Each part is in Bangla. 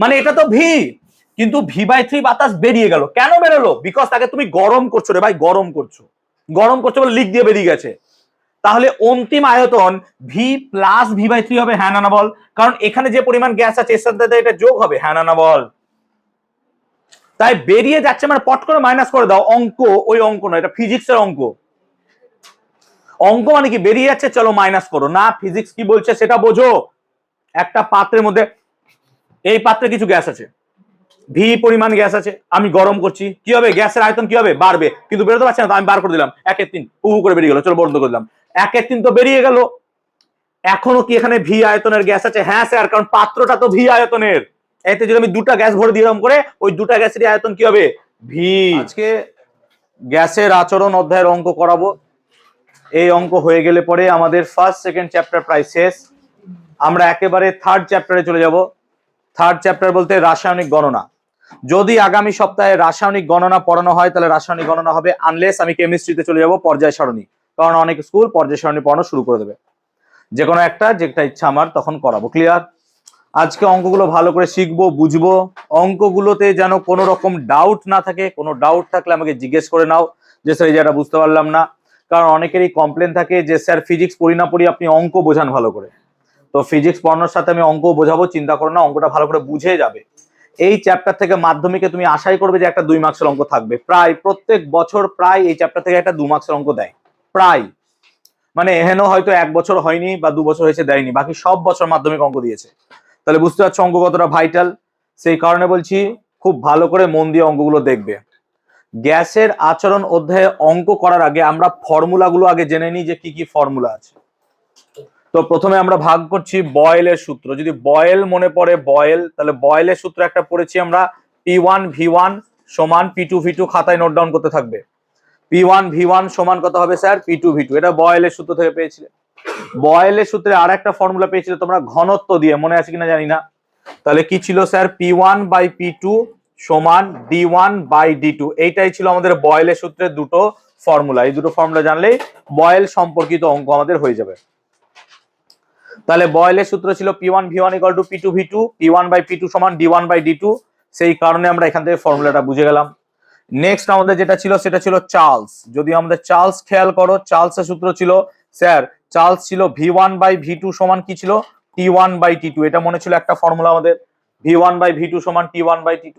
মানে এটা তো ভি, কিন্তু V/3 বাতাস বেরিয়ে গেল। কেন বেরোলো? বিকজ তাকে তুমি গরম করছো রে ভাই, গরম করছো বলে লিক দিয়ে বেরিয়ে গেছে। তাহলে অন্তিম আয়তন ভি প্লাস V/3 হবে, হ্যাঁ না বল? কারণ এখানে যে পরিমাণ গ্যাস আছে এর সাথে এটা যোগ হবে, হ্যাঁ না বল? তাই বেরিয়ে যাচ্ছে মানে পট করে মাইনাস করে দাও। অঙ্ক ওই অঙ্ক না, এটা ফিজিক্সের অঙ্ক। অঙ্ক মানে কি বেরিয়ে যাচ্ছে চলো মাইনাস করো না, ফিজিক্স কি বলছে সেটা বোঝো। একটা পাত্রের মধ্যে, এই পাত্রে কিছু গ্যাস আছে, ভি পরিমাণ গ্যাস আছে, আমি গরম করছি, কি হবে? গ্যাসের আয়তন কি হবে? বাড়বে, কিন্তু বেরোতে পারছে না, তো আমি বার করে দিলাম 1/3, করে বেরিয়ে গেল, চলো বন্ধ করে দিলাম। 1/3 তো বেরিয়ে গেল। এখনো কি এখানে ভি আয়তনের গ্যাস আছে? হ্যাঁ স্যার, কারণ পাত্রটা তো ভি আয়তনের। এতে যদি আমি দুটা গ্যাস ভরে দিলাম করে, ওই দুটা গ্যাসের আয়তন কি হবে? ভি। আজকে গ্যাসের আচরণ অধ্যায়ের অঙ্ক করাবো। এই অঙ্ক হয়ে গেলে পরে আমাদের ফার্স্ট সেকেন্ড চ্যাপ্টার প্রায় শেষ। আমরা একেবারে থার্ড চ্যাপ্টারে চলে যাব। থার্ড চ্যাপ্টার বলতে রাসায়নিক গণনা। যদি আগামী সপ্তাহে রাসায়নিক গণনা পড়ানো হয় তাহলে রাসায়নিক গণনা হবে, আনলেস আমি কেমিস্ট্রিতে চলে যাব পর্যায় সারণী, কারণ অনেক স্কুল পর্যায় সারণী পড়ানো শুরু করে দেবে। যে কোনো একটা, যেটা ইচ্ছা আমার তখন করাবো। ক্লিয়ার? আজকে অঙ্কগুলো ভালো করে শিখবো, বুঝবো। অঙ্কগুলোতে যেন কোনো রকম ডাউট না থাকে। কোনো ডাউট থাকলে আমাকে জিজ্ঞেস করে নাও যে স্যার এই জায়গাটা বুঝতে পারলাম না। কারণ অনেকেরই কমপ্লেন থাকে যে স্যার ফিজিক্স পড়ি না পড়ি আপনি অঙ্ক বোঝান ভালো করে। তো ফিজিক্স পড়ানোর সাথে আমি অঙ্ক বোঝাবো, চিন্তা করো না, অঙ্কটা ভালো করে বুঝে যাবে। এই চ্যাপ্টার থেকে মাধ্যমিকে তুমি আশাই করবে যে একটা 2 মার্কসের অঙ্ক থাকবে। প্রায় প্রত্যেক বছর প্রায় এই চ্যাপ্টার থেকে একটা 2 মার্কসের অঙ্ক দেয়, প্রায়। মানে এহেন হয়তো 1 বছর হয়নি বা 2 বছর হয়েছে দেয়নি, বাকি সব বছর মাধ্যমিক অঙ্ক দিয়েছে। তাহলে বুঝতে পারছো অঙ্ক কতটা ভাইটাল। সেই কারণে বলছি খুব ভালো করে মন দিয়ে অঙ্কগুলো দেখবে। গ্যাসের আচরণ অধ্যায়ে অঙ্ক করার আগে আমরা ফর্মুলাগুলো আগে জেনে নিই যে কি কি ফর্মুলা আছে। তো প্রথমে আমরা ভাগ করছি বয়েলের সূত্র। যদি বয়েল মনে পড়ে, বয়েল, তাহলে বয়েলের সূত্র একটা পড়েছি আমরা, P1V1 সমান P2V2, খাতায় নোট ডাউন করতে থাকবে। P1V1 সমান কত হবে স্যার? P2V2। এটা বয়েলের সূত্র থেকে পেয়েছিলে। বয়েলের সূত্রে আর একটা ফর্মুলা পেয়েছিলে তোমরা ঘনত্ব দিয়ে, মনে আছে কিনা জানি না। তাহলে কি ছিল স্যার? P1/P2 সমান D1/D2। এইটাই ছিল আমাদের বয়েলের সূত্রের দুটো ফর্মুলা। এই দুটো ফর্মুলা জানলেই বয়েল সম্পর্কিত অঙ্ক আমাদের হয়ে যাবে। তাহলে বয়েলের সূত্র ছিল P1V1 = P2V2, P1/P2 সমান D1/D2। সেই কারণে আমরা এখান থেকে ফর্মুলাটা বুঝে গেলাম। নেক্সট আমাদের যেটা ছিল সেটা ছিল চার্লস। যদি আমাদের চার্লস খেয়াল করো, চার্লসের সূত্র ছিল স্যার, চার্লস ছিল V1/V2 সমান কি ছিল? T1/T2। এটা মনে ছিল একটা ফর্মুলা আমাদের, V1/V2 সমান T1/T2।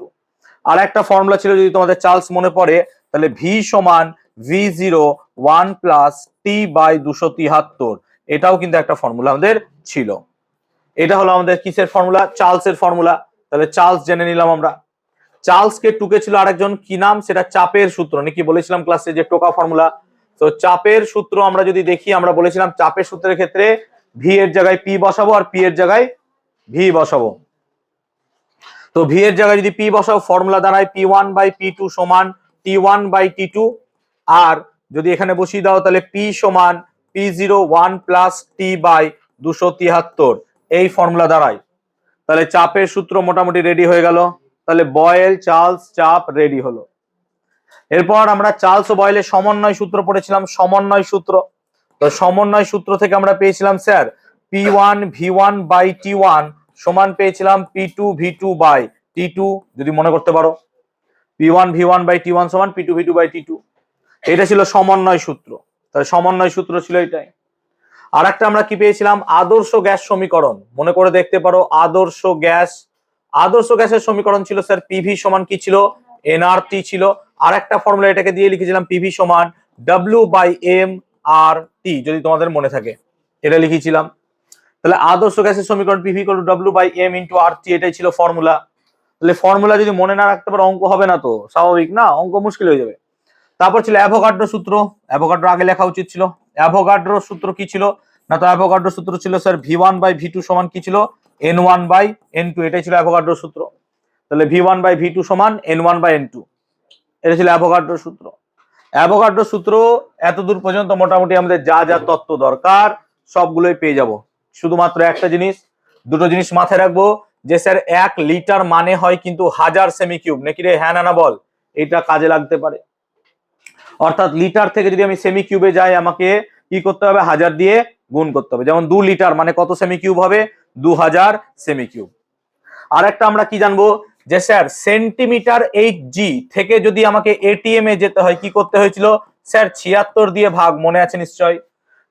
আর একটা ফর্মুলা ছিল যদি তোমাদের চার্লস মনে পড়ে, তাহলে V সমান V01 প্লাস T/273। এটাও কিন্তু একটা ফর্মুলা আমাদের ছিল। এটা হলো আমাদের কিসের ফর্মুলা? চার্লসের ফর্মুলা। তাহলে চার্লস জেনে নিলাম আমরা। চার্লসকে টুকে ছিল আরেকজন, কি নাম? সেটা চাপের সূত্র, নাকি বলেছিলাম ক্লাসে যে টোকা ফর্মুলা। তো চাপের সূত্র আমরা যদি দেখি, আমরা বলেছিলাম চাপের সূত্রের ক্ষেত্রে ভি এর জায়গায় পি বসাবো আর পি এর জায়গায় ভি বসাবো। তো ভি এর জায়গায় যদি পি বসাবো, ফর্মুলা দাঁড়ায় P1/P2 সমান T1/T2। আর যদি এখানে বসিয়ে দাও তাহলে পি সমান P01 প্লাস T/273। এই ফর্মুলা দাঁড়ায়। তাহলে চাপের সূত্র মোটামুটি রেডি হয়ে গেল। তাহলে বয়েল, চার্লস, চাপ রেডি হলো। এরপর আমরা চার্লস ও বয়েলের সমন্বয় সূত্র পড়েছিলাম, সমন্বয় সূত্র। তো সমন্বয় সূত্র থেকে আমরা পেয়েছিলাম স্যার P1V1/T1 সমান পেয়েছিলাম P2V2/T2, যদি মনে করতে পারো। P1V1/T1 সমান P2V2/T2। এটা ছিল সমন্বয় সূত্র। তাহলে সমন্বয় সূত্র ছিল এটাই। আর একটা আমরা কি পেয়েছিলাম? আদর্শ গ্যাস সমীকরণ। মনে করে দেখতে পারো, আদর্শ গ্যাস। আদর্শ গ্যাসের সমীকরণ ছিল স্যার পিভি সমান কি ছিল? nRT ছিল। আর একটা ফর্মুলা এটাকে দিয়ে লিখেছিলাম পিভি সমান W/mRT, যদি তোমাদের মনে থাকে, এটা লিখেছিলাম। তাহলে আদর্শ গ্যাসের সমীকরণ পিভি = W/m/RT, এটাই ছিল ফর্মুলা। তাহলে ফর্মুলা যদি মনে না রাখতে পারো অঙ্ক হবে না, তো স্বাভাবিক না, অঙ্ক মুশকিল হয়ে যাবে। তারপর ছিল অ্যাভোগাড্রো সূত্র। অ্যাভোগাড্রো আগে লেখা উচিত ছিল। অ্যাভোগাড্রো সূত্র কি ছিল না? তো অ্যাভোগাড্রো সূত্র ছিল স্যার V1/V2 সমান কি ছিল? N1/N2। এটাই ছিল অ্যাভোগাড্রো সূত্র। তাহলে V1/V2 সমান N1/N2। এটা ছিল অ্যাভোগাড্রো সূত্র। অ্যাভোগাড্রো সূত্র এতদূর পর্যন্ত মোটামুটি আমাদের যা যা তত্ত্ব দরকার সবগুলোই পেয়ে যাব। শুধুমাত্র একটা জিনিস, দুটো জিনিস মাথায় রাখবো, যে স্যার 1 লিটার মানে হয় কিন্তু 1000 সেমি কিউব, নাকি রে? হ্যাঁ না বল? এটা কাজে লাগতে পারে। অর্থাৎ লিটার থেকে যদি আমি সেমি কিউবে যাই, আমাকে কি করতে হবে? 1000 দিয়ে গুণ করতে হবে। যেমন 2 লিটার মানে কত সেমি কিউব হবে? 2000 সেমি কিউব। আর একটা আমরা কি জানবো যে স্যার সেন্টিমিটার এইচজি থেকে যদি আমাকে এটিএম এ যেতে হয় কি করতে হয়েছিল স্যার 76 দিয়ে ভাগ, মনে আছে নিশ্চয়,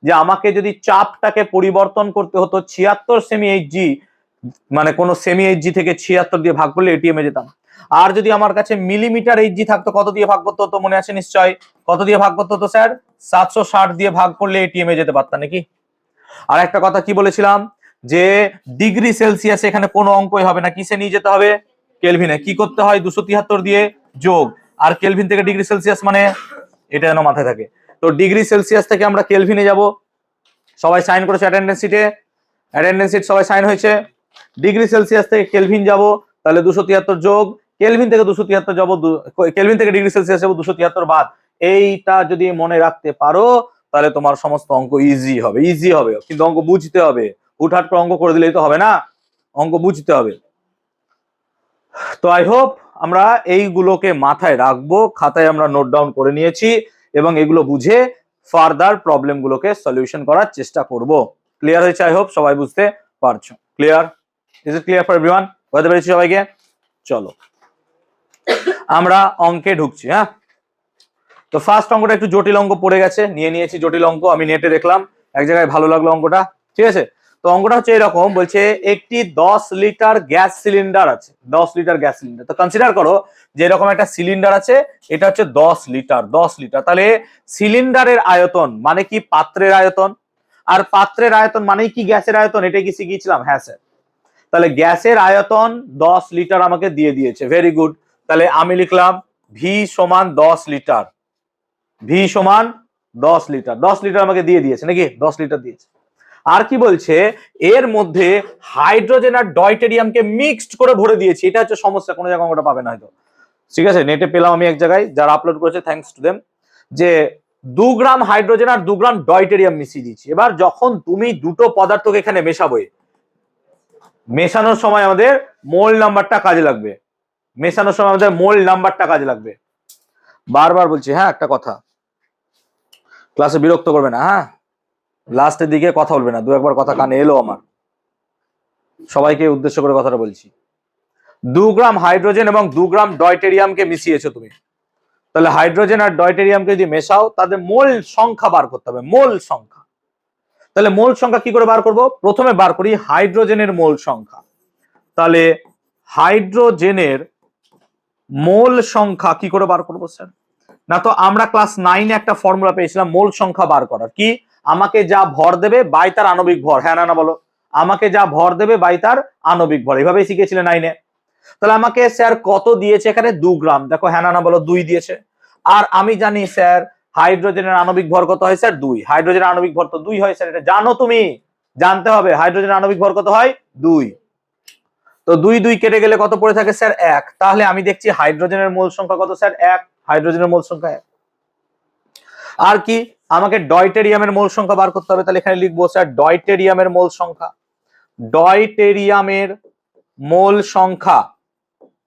যে আমাকে যদি চাপটাকে পরিবর্তন করতে হতো 76 সেমি এইচজি, মানে কোন সেমি এইচজি থেকে 76 দিয়ে ভাগ করলে এটিএম এ যেতাম। আর যদি আমার কাছে মিলিমিটার এইচজি থাকতো কত দিয়ে ভাগ করতে হতো মনে আছে নিশ্চয়, কত দিয়ে ভাগ করতে হতো স্যার 760 দিয়ে ভাগ করলে এটিএম এ যেতে পারতাম নাকি। আর একটা কথা কি বলেছিলাম যে ডিগ্রি সেলসিয়াস এখানে কোনো অঙ্কই হবে না, কিসে নিয়ে যেতে হবে কেলভিনে। কি করতে হয় 273 দিয়ে যোগ, আর কেলভিন থেকে ডিগ্রি সেলসিয়াস মানে এটা যেন মাথায় থাকে। তো ডিগ্রি সেলসিয়াস থেকে আমরা কেলভিনে যাব, সবাই সাইন করেছে অ্যাটেন্ডেন্স শিটে, অ্যাটেন্ডেন্স শিট সবাই সাইন হয়েছে। ডিগ্রি সেলসিয়াস থেকে কেলভিন যাব, তাহলে 273 যোগ, কেলভিন থেকে 273 যাব, কেলভিন থেকে ডিগ্রি সেলসিয়াস যাব 273 বাদ। এইটা যদি মনে রাখতে পারো তাহলে তোমার সমস্ত অঙ্ক ইজি হবে, ইজি হবে, কিন্তু অঙ্ক বুঝতে হবে। হুটহাট করে অঙ্ক করে দিলেই তো হবে না, অঙ্ক বুঝতে হবে। তো আই হোপ আমরা এইগুলোকে মাথায় রাখবো, খাতায় আমরা নোট ডাউন করে নিয়েছি এবং এগুলো বুঝে ফার্দার প্রবলেম গুলোকে সলিউশন করার চেষ্টা করব। ক্লিয়ার হয়েছে? আই হোপ সবাই বুঝতে পারছো। Clear? Is it clear for everyone? বুঝতে পেরেছি সবাইকে? চলো আমরা অঙ্কে ঢুকছি। হ্যাঁ, তো ফার্স্ট অঙ্কটা একটু জটিল অঙ্ক পড়ে গেছে, নিয়ে নিয়েছি জটিল অঙ্ক, আমি নেটে দেখলাম এক জায়গায় ভালো লাগলো অঙ্কটা, ঠিক আছে। তো অঙ্কটা হচ্ছে এরকম, বলছে একটি 10 লিটার গ্যাস সিলিন্ডার আছে, 10 লিটার গ্যাস সিলিন্ডার। তো কনসিডার করো যে এরকম একটা সিলিন্ডার আছে, এটা হচ্ছে 10 লিটার, 10 লিটার। তাহলে সিলিন্ডারের আয়তন মানে কি পাত্রের আয়তন, আর পাত্রের আয়তন মানে কি গ্যাসের আয়তন, এটা কি শিখিয়েছিলাম? হ্যাঁ স্যার। তাহলে গ্যাসের আয়তন 10 লিটার আমাকে দিয়ে দিয়েছে, ভেরি গুড। তাহলে আমি লিখলাম ভি সমান 10 লিটার, ভি সমান 10 লিটার, 10 লিটার আমাকে দিয়ে দিয়েছে নাকি, 10 লিটার দিয়েছে। আর কি বলছে এর মধ্যে হাইড্রোজেন আর ডয়টেরিয়ামকে মিক্সড করে ভরে দিয়েছি, এটা হচ্ছে সমস্যা, কোনো জায়গায় অঙ্কটা পাবে না হয়তো, ঠিক আছে। নেটে পেলাম আমি এক জায়গায়, যারা আপলোড করেছে থ্যাঙ্কস টু দেম, যে 2 গ্রাম হাইড্রোজেন আর 2 গ্রাম ডয়টেরিয়াম মিশিয়ে দিচ্ছি। এবার যখন তুমি দুটো পদার্থকে এখানে মেশাবো, মেশানোর সময় আমাদের মোল নাম্বারটা কাজে লাগবে, মেশানোর সময় আমাদের মোল নাম্বারটা কাজে লাগবে। বারবার বলছি হ্যাঁ, একটা কথা, ক্লাসে বিরক্ত করবে না, হ্যাঁ লাস্টের দিকে কথা বলবে না, দু একবার কথা কানে এলো আমার, সবাইকে উদ্দেশ্য করে কথাটা বলছি। 2 গ্রাম হাইড্রোজেন এবং 2 গ্রাম ডয়টেরিয়ামকে মিশিয়েছো তুমি, তাহলে হাইড্রোজেন আর ডয়টেরিয়ামকে যদি মেশাও তাদের মোল সংখ্যা বার করতে হবে, মোল সংখ্যা। তাহলে মোল সংখ্যা কি করে বার করব? প্রথমে বার করি হাইড্রোজেনের মোল সংখ্যা। তাহলে হাইড্রোজেনের মোল সংখ্যা কি করে বার করবো স্যার? না তো আমরা ক্লাস 9-এ একটা ফর্মুলা পেয়েছিলাম মোল সংখ্যা বার করার, কি আমাকে যা ভর দেবে বাই তার আণবিক ভর, হ্যাঁ না না বলো, আমাকে যা ভর দেবে বাই তার আণবিক ভর, এভাবেই শিখেছিলেন 9-এ। তাহলে আমাকে স্যার কত দিয়েছে এখানে 2 গ্রাম, দেখো হ্যাঁ না না বলো 2 দিয়েছে। আর আমি জানি স্যার হাইড্রোজেনের আণবিক ভর কত হয় স্যার 2, হাইড্রোজেনের আণবিক ভর তো 2 হয় স্যার, এটা জানো তুমি, জানতে হবে হাইড্রোজেনের আণবিক ভর কত হয় 2। তো 2 2 কেটে গেলে কত পড়ে থাকে স্যার 1, তাহলে আমি দেখছি হাইড্রোজেনের মোল সংখ্যা কত স্যার 1, হাইড্রোজেনের মোল সংখ্যা 1। আর কি আমাকে ডয়টেরিয়ামের মোল সংখ্যা বার করতে হবে, তাহলে এখানে লিখবো স্যার ডয়টেরিয়ামের মোল সংখ্যা, ডয়টেরিয়ামের মোল সংখ্যা,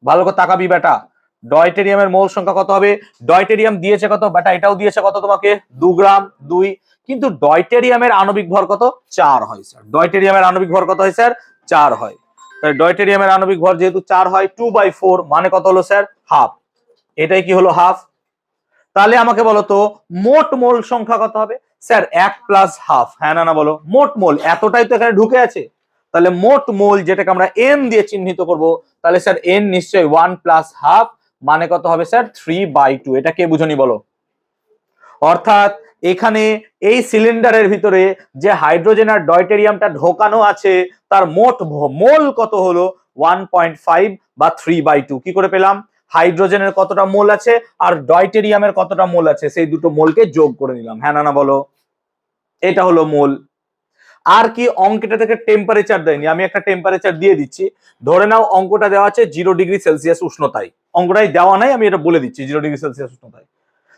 ভালো করে তাকাবি বেটা, ডয়টেরিয়ামের মোল সংখ্যা কত হবে? ডয়টেরিয়াম দিয়েছে কত বেটা, এটাও দিয়েছে কত তোমাকে 2 গ্রাম 2, কিন্তু ডয়টেরিয়ামের আণবিক ভর কত 4 হয় স্যার, ডয়টেরিয়ামের আণবিক ভর কত হয় স্যার 4 হয়। তাহলে ডয়টেরিয়ামের আণবিক ভর যেহেতু 4 হয় 2/4 মানে কত হলো স্যার হাফ, এটাই কি হলো হাফ। তাহলে আমাকে বলো তো মোট মোল সংখ্যা কত হবে স্যার 1 প্লাস হাফ, হ্যাঁ না না বলো, মোট মোল এতটাই তো এখানে ঢুকে আছে, তাহলে মোট মোল যেটাকে আমরা n দিয়ে চিহ্নিত করব, তাহলে স্যার n নিশ্চয়ই 1 প্লাস হাফ মানে কত হবে স্যার 3/2, এটা কে বুঝনি বলো। অর্থাৎ এখানে এই সিলিন্ডারের ভিতরে যে হাইড্রোজেন আর ডয়টেরিয়ামটা ঢোকানো আছে তার মোট মোল কত হলো 1.5 বা 3/2। কি করে পেলাম? হাইড্রোজেনের কতটা মোল আছে আর ডয়টেরিয়ামের কতটা মোল আছে সেই দুটো মোলকে যোগ করে নিলাম, হ্যাঁ না না বলো, এটা হলো মোল। আর কি অঙ্কটা থেকে টেম্পারেচার দেয়নি, আমি একটা টেম্পারেচার দিয়ে দিচ্ছি, ধরে নাও অঙ্কটা দেওয়া আছে 0 ডিগ্রি সেলসিয়াস উষ্ণতায়, অঙ্কটাই দেওয়া নাই আমি এটা বলে দিচ্ছি 0 ডিগ্রি সেলসিয়াস উষ্ণতায়।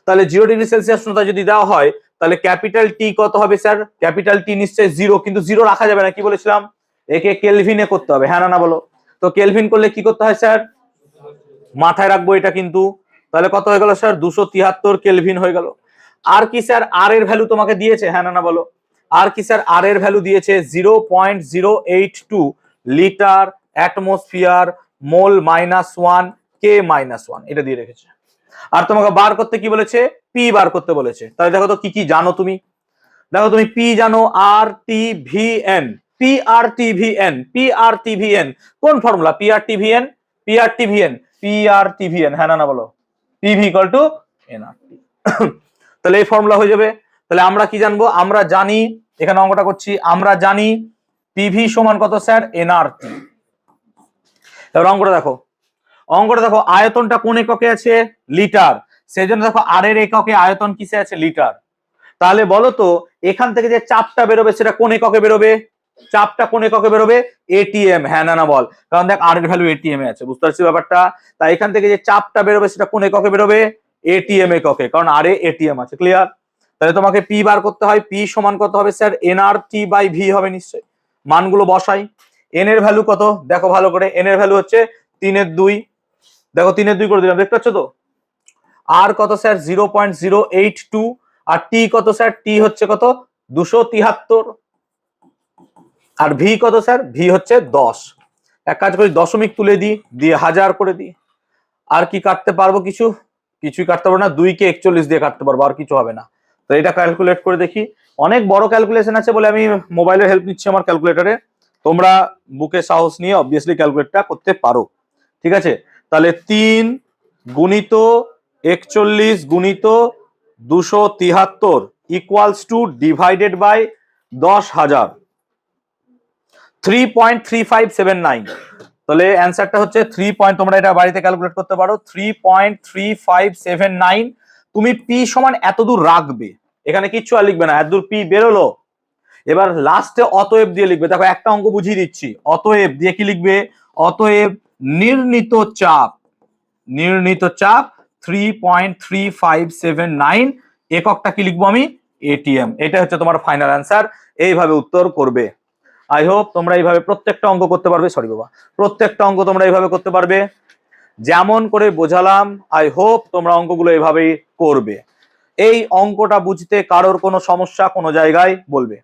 তাহলে 0 ডিগ্রি সেলসিয়াস উষ্ণতা যদি দেওয়া হয় তাহলে ক্যাপিটাল টি কত হবে স্যার? ক্যাপিটাল টি নিশ্চয়ই 0, কিন্তু 0 রাখা যাবে না, কি বলেছিলাম একে কেলভিনে করতে হবে, হ্যাঁ না না বলো। তো কেলভিন করলে কি করতে হয় স্যার? মাথায় রাখবো এটা কিন্তু। তাহলে কত হয়ে গেল স্যার 273 কেলভিন হয়ে গেল। আর কি স্যার আর এর ভ্যালু তোমাকে দিয়েছে, হ্যাঁ না না বলো। আর কি স্যার আর এর ভ্যালু দিয়েছে 0.082 লিটার অ্যাটমসফিয়ার মোল -1 কে -1 এটা দিয়ে রেখেছে। আর তোমাকে বার করতে কি বলেছে? পি বার করতে বলেছে। তাহলে দেখো তো কি কি জানো তুমি। দেখো তুমি পি জানো, R T V N, P R T V N, P R T V N কোন formula? P R T V N, P R T V N, P R T V N, হ্যাঁ না বলো, P V equal to N R T. তাহলে এই ফর্মুলা হয়ে যাবে। তাহলে আমরা কি জানবো? আমরা জানি, এখানে অঙ্কটা করছি, আমরা জানি পিভি সমান কত স্যার? এন আর টি। এবার অঙ্কটা দেখো, অঙ্কটা দেখো, আয়তনটা কোন এককে আছে? লিটার। সেই জন্য দেখো আর এর এককে আয়তন কিসে আছে? লিটার। তাহলে বলো তো এখান থেকে যে চাপটা বেরোবে সেটা কোন এককে বেরোবে? চাপটা কোন এককে বেরোবে? এটিএম, হ্যাঁ না বল, কারণ দেখ আর এর ভ্যালু এটিএম এ আছে, বুঝতে পারছিস ব্যাপারটা? তাই এখান থেকে যে চাপটা বেরোবে সেটা কোন এককে বেরোবে? এটিএম এককে, কারণ আর এটিএম আছে। ক্লিয়ার? তাহলে তোমাকে পি বার করতে হয়, পি সমান কত হবে sir? N R T by V হবে নিশ্চয়। মানগুলো বসাই। এন এর ভ্যালু কত দেখো ভালো করে, এন এর ভ্যালু হচ্ছে 3/2, দেখো 3/2 করে দিলাম, দেখতে পাচ্ছ তো? আর কত স্যার? 0.082, আর টি কত স্যার? টি হচ্ছে কত? 273। আর ভি কত স্যার? ভি হচ্ছে 10। এক কাজ করি, দশমিক তুলে দিই, দিয়ে 1000 করে দিই। আর কি কাটতে পারবো? কিছু কিছুই কাটতে পারবো না, 2 কে 41 দিয়ে কাটতে পারবো, আর কিছু হবে না। তো এটা ক্যালকুলেট করে দেখি। অনেক বড় ক্যালকুলেশন আছে বলে আমি মোবাইলের হেল্প নিচ্ছি আমার ক্যালকুলেটরে। তোমরা বুকে সাহস নিয়ে অবভিয়াসলি ক্যালকুলেটটা করতে পারো, ঠিক আছে? তাহলে 3 গুণিত 41 গুণিত 273 ইকুয়ালস টু ডিভাইডেড বাই 10,000, 3.3579। তাহলে অ্যান্সারটা হচ্ছে 3. তোমরা এটা বাড়িতে ক্যালকুলেট করতে পারো, 3.3579। তুমি পি সমান এত দূর রাখবে, এখানে কিচ্ছু আর লিখবে না, এত দূর পি বেরোলো। এবার লাস্টে অতএব দিয়ে লিখবে। দেখো একটা অঙ্ক বুঝিয়ে দিচ্ছি, অতএব দিয়ে কি লিখবে? অতএব নির্ণীত চাপ, নির্ণীত চাপ 3.3579, এককটা কি লিখবো আমি? এটিএম। এটা হচ্ছে তোমার ফাইনাল অ্যান্সার। এইভাবে উত্তর করবে। আই হোপ তোমরা এইভাবে প্রত্যেকটা অঙ্ক করতে পারবে, সরি বাবা, প্রত্যেকটা অঙ্ক তোমরা এইভাবে করতে পারবে যেমন করে বোঝালাম। আই হোপ তোমরা অঙ্কগুলো এইভাবেই করবে। এই অঙ্কটা বুঝতে কারোর কোনো সমস্যা কোনো জায়গায় বলবে,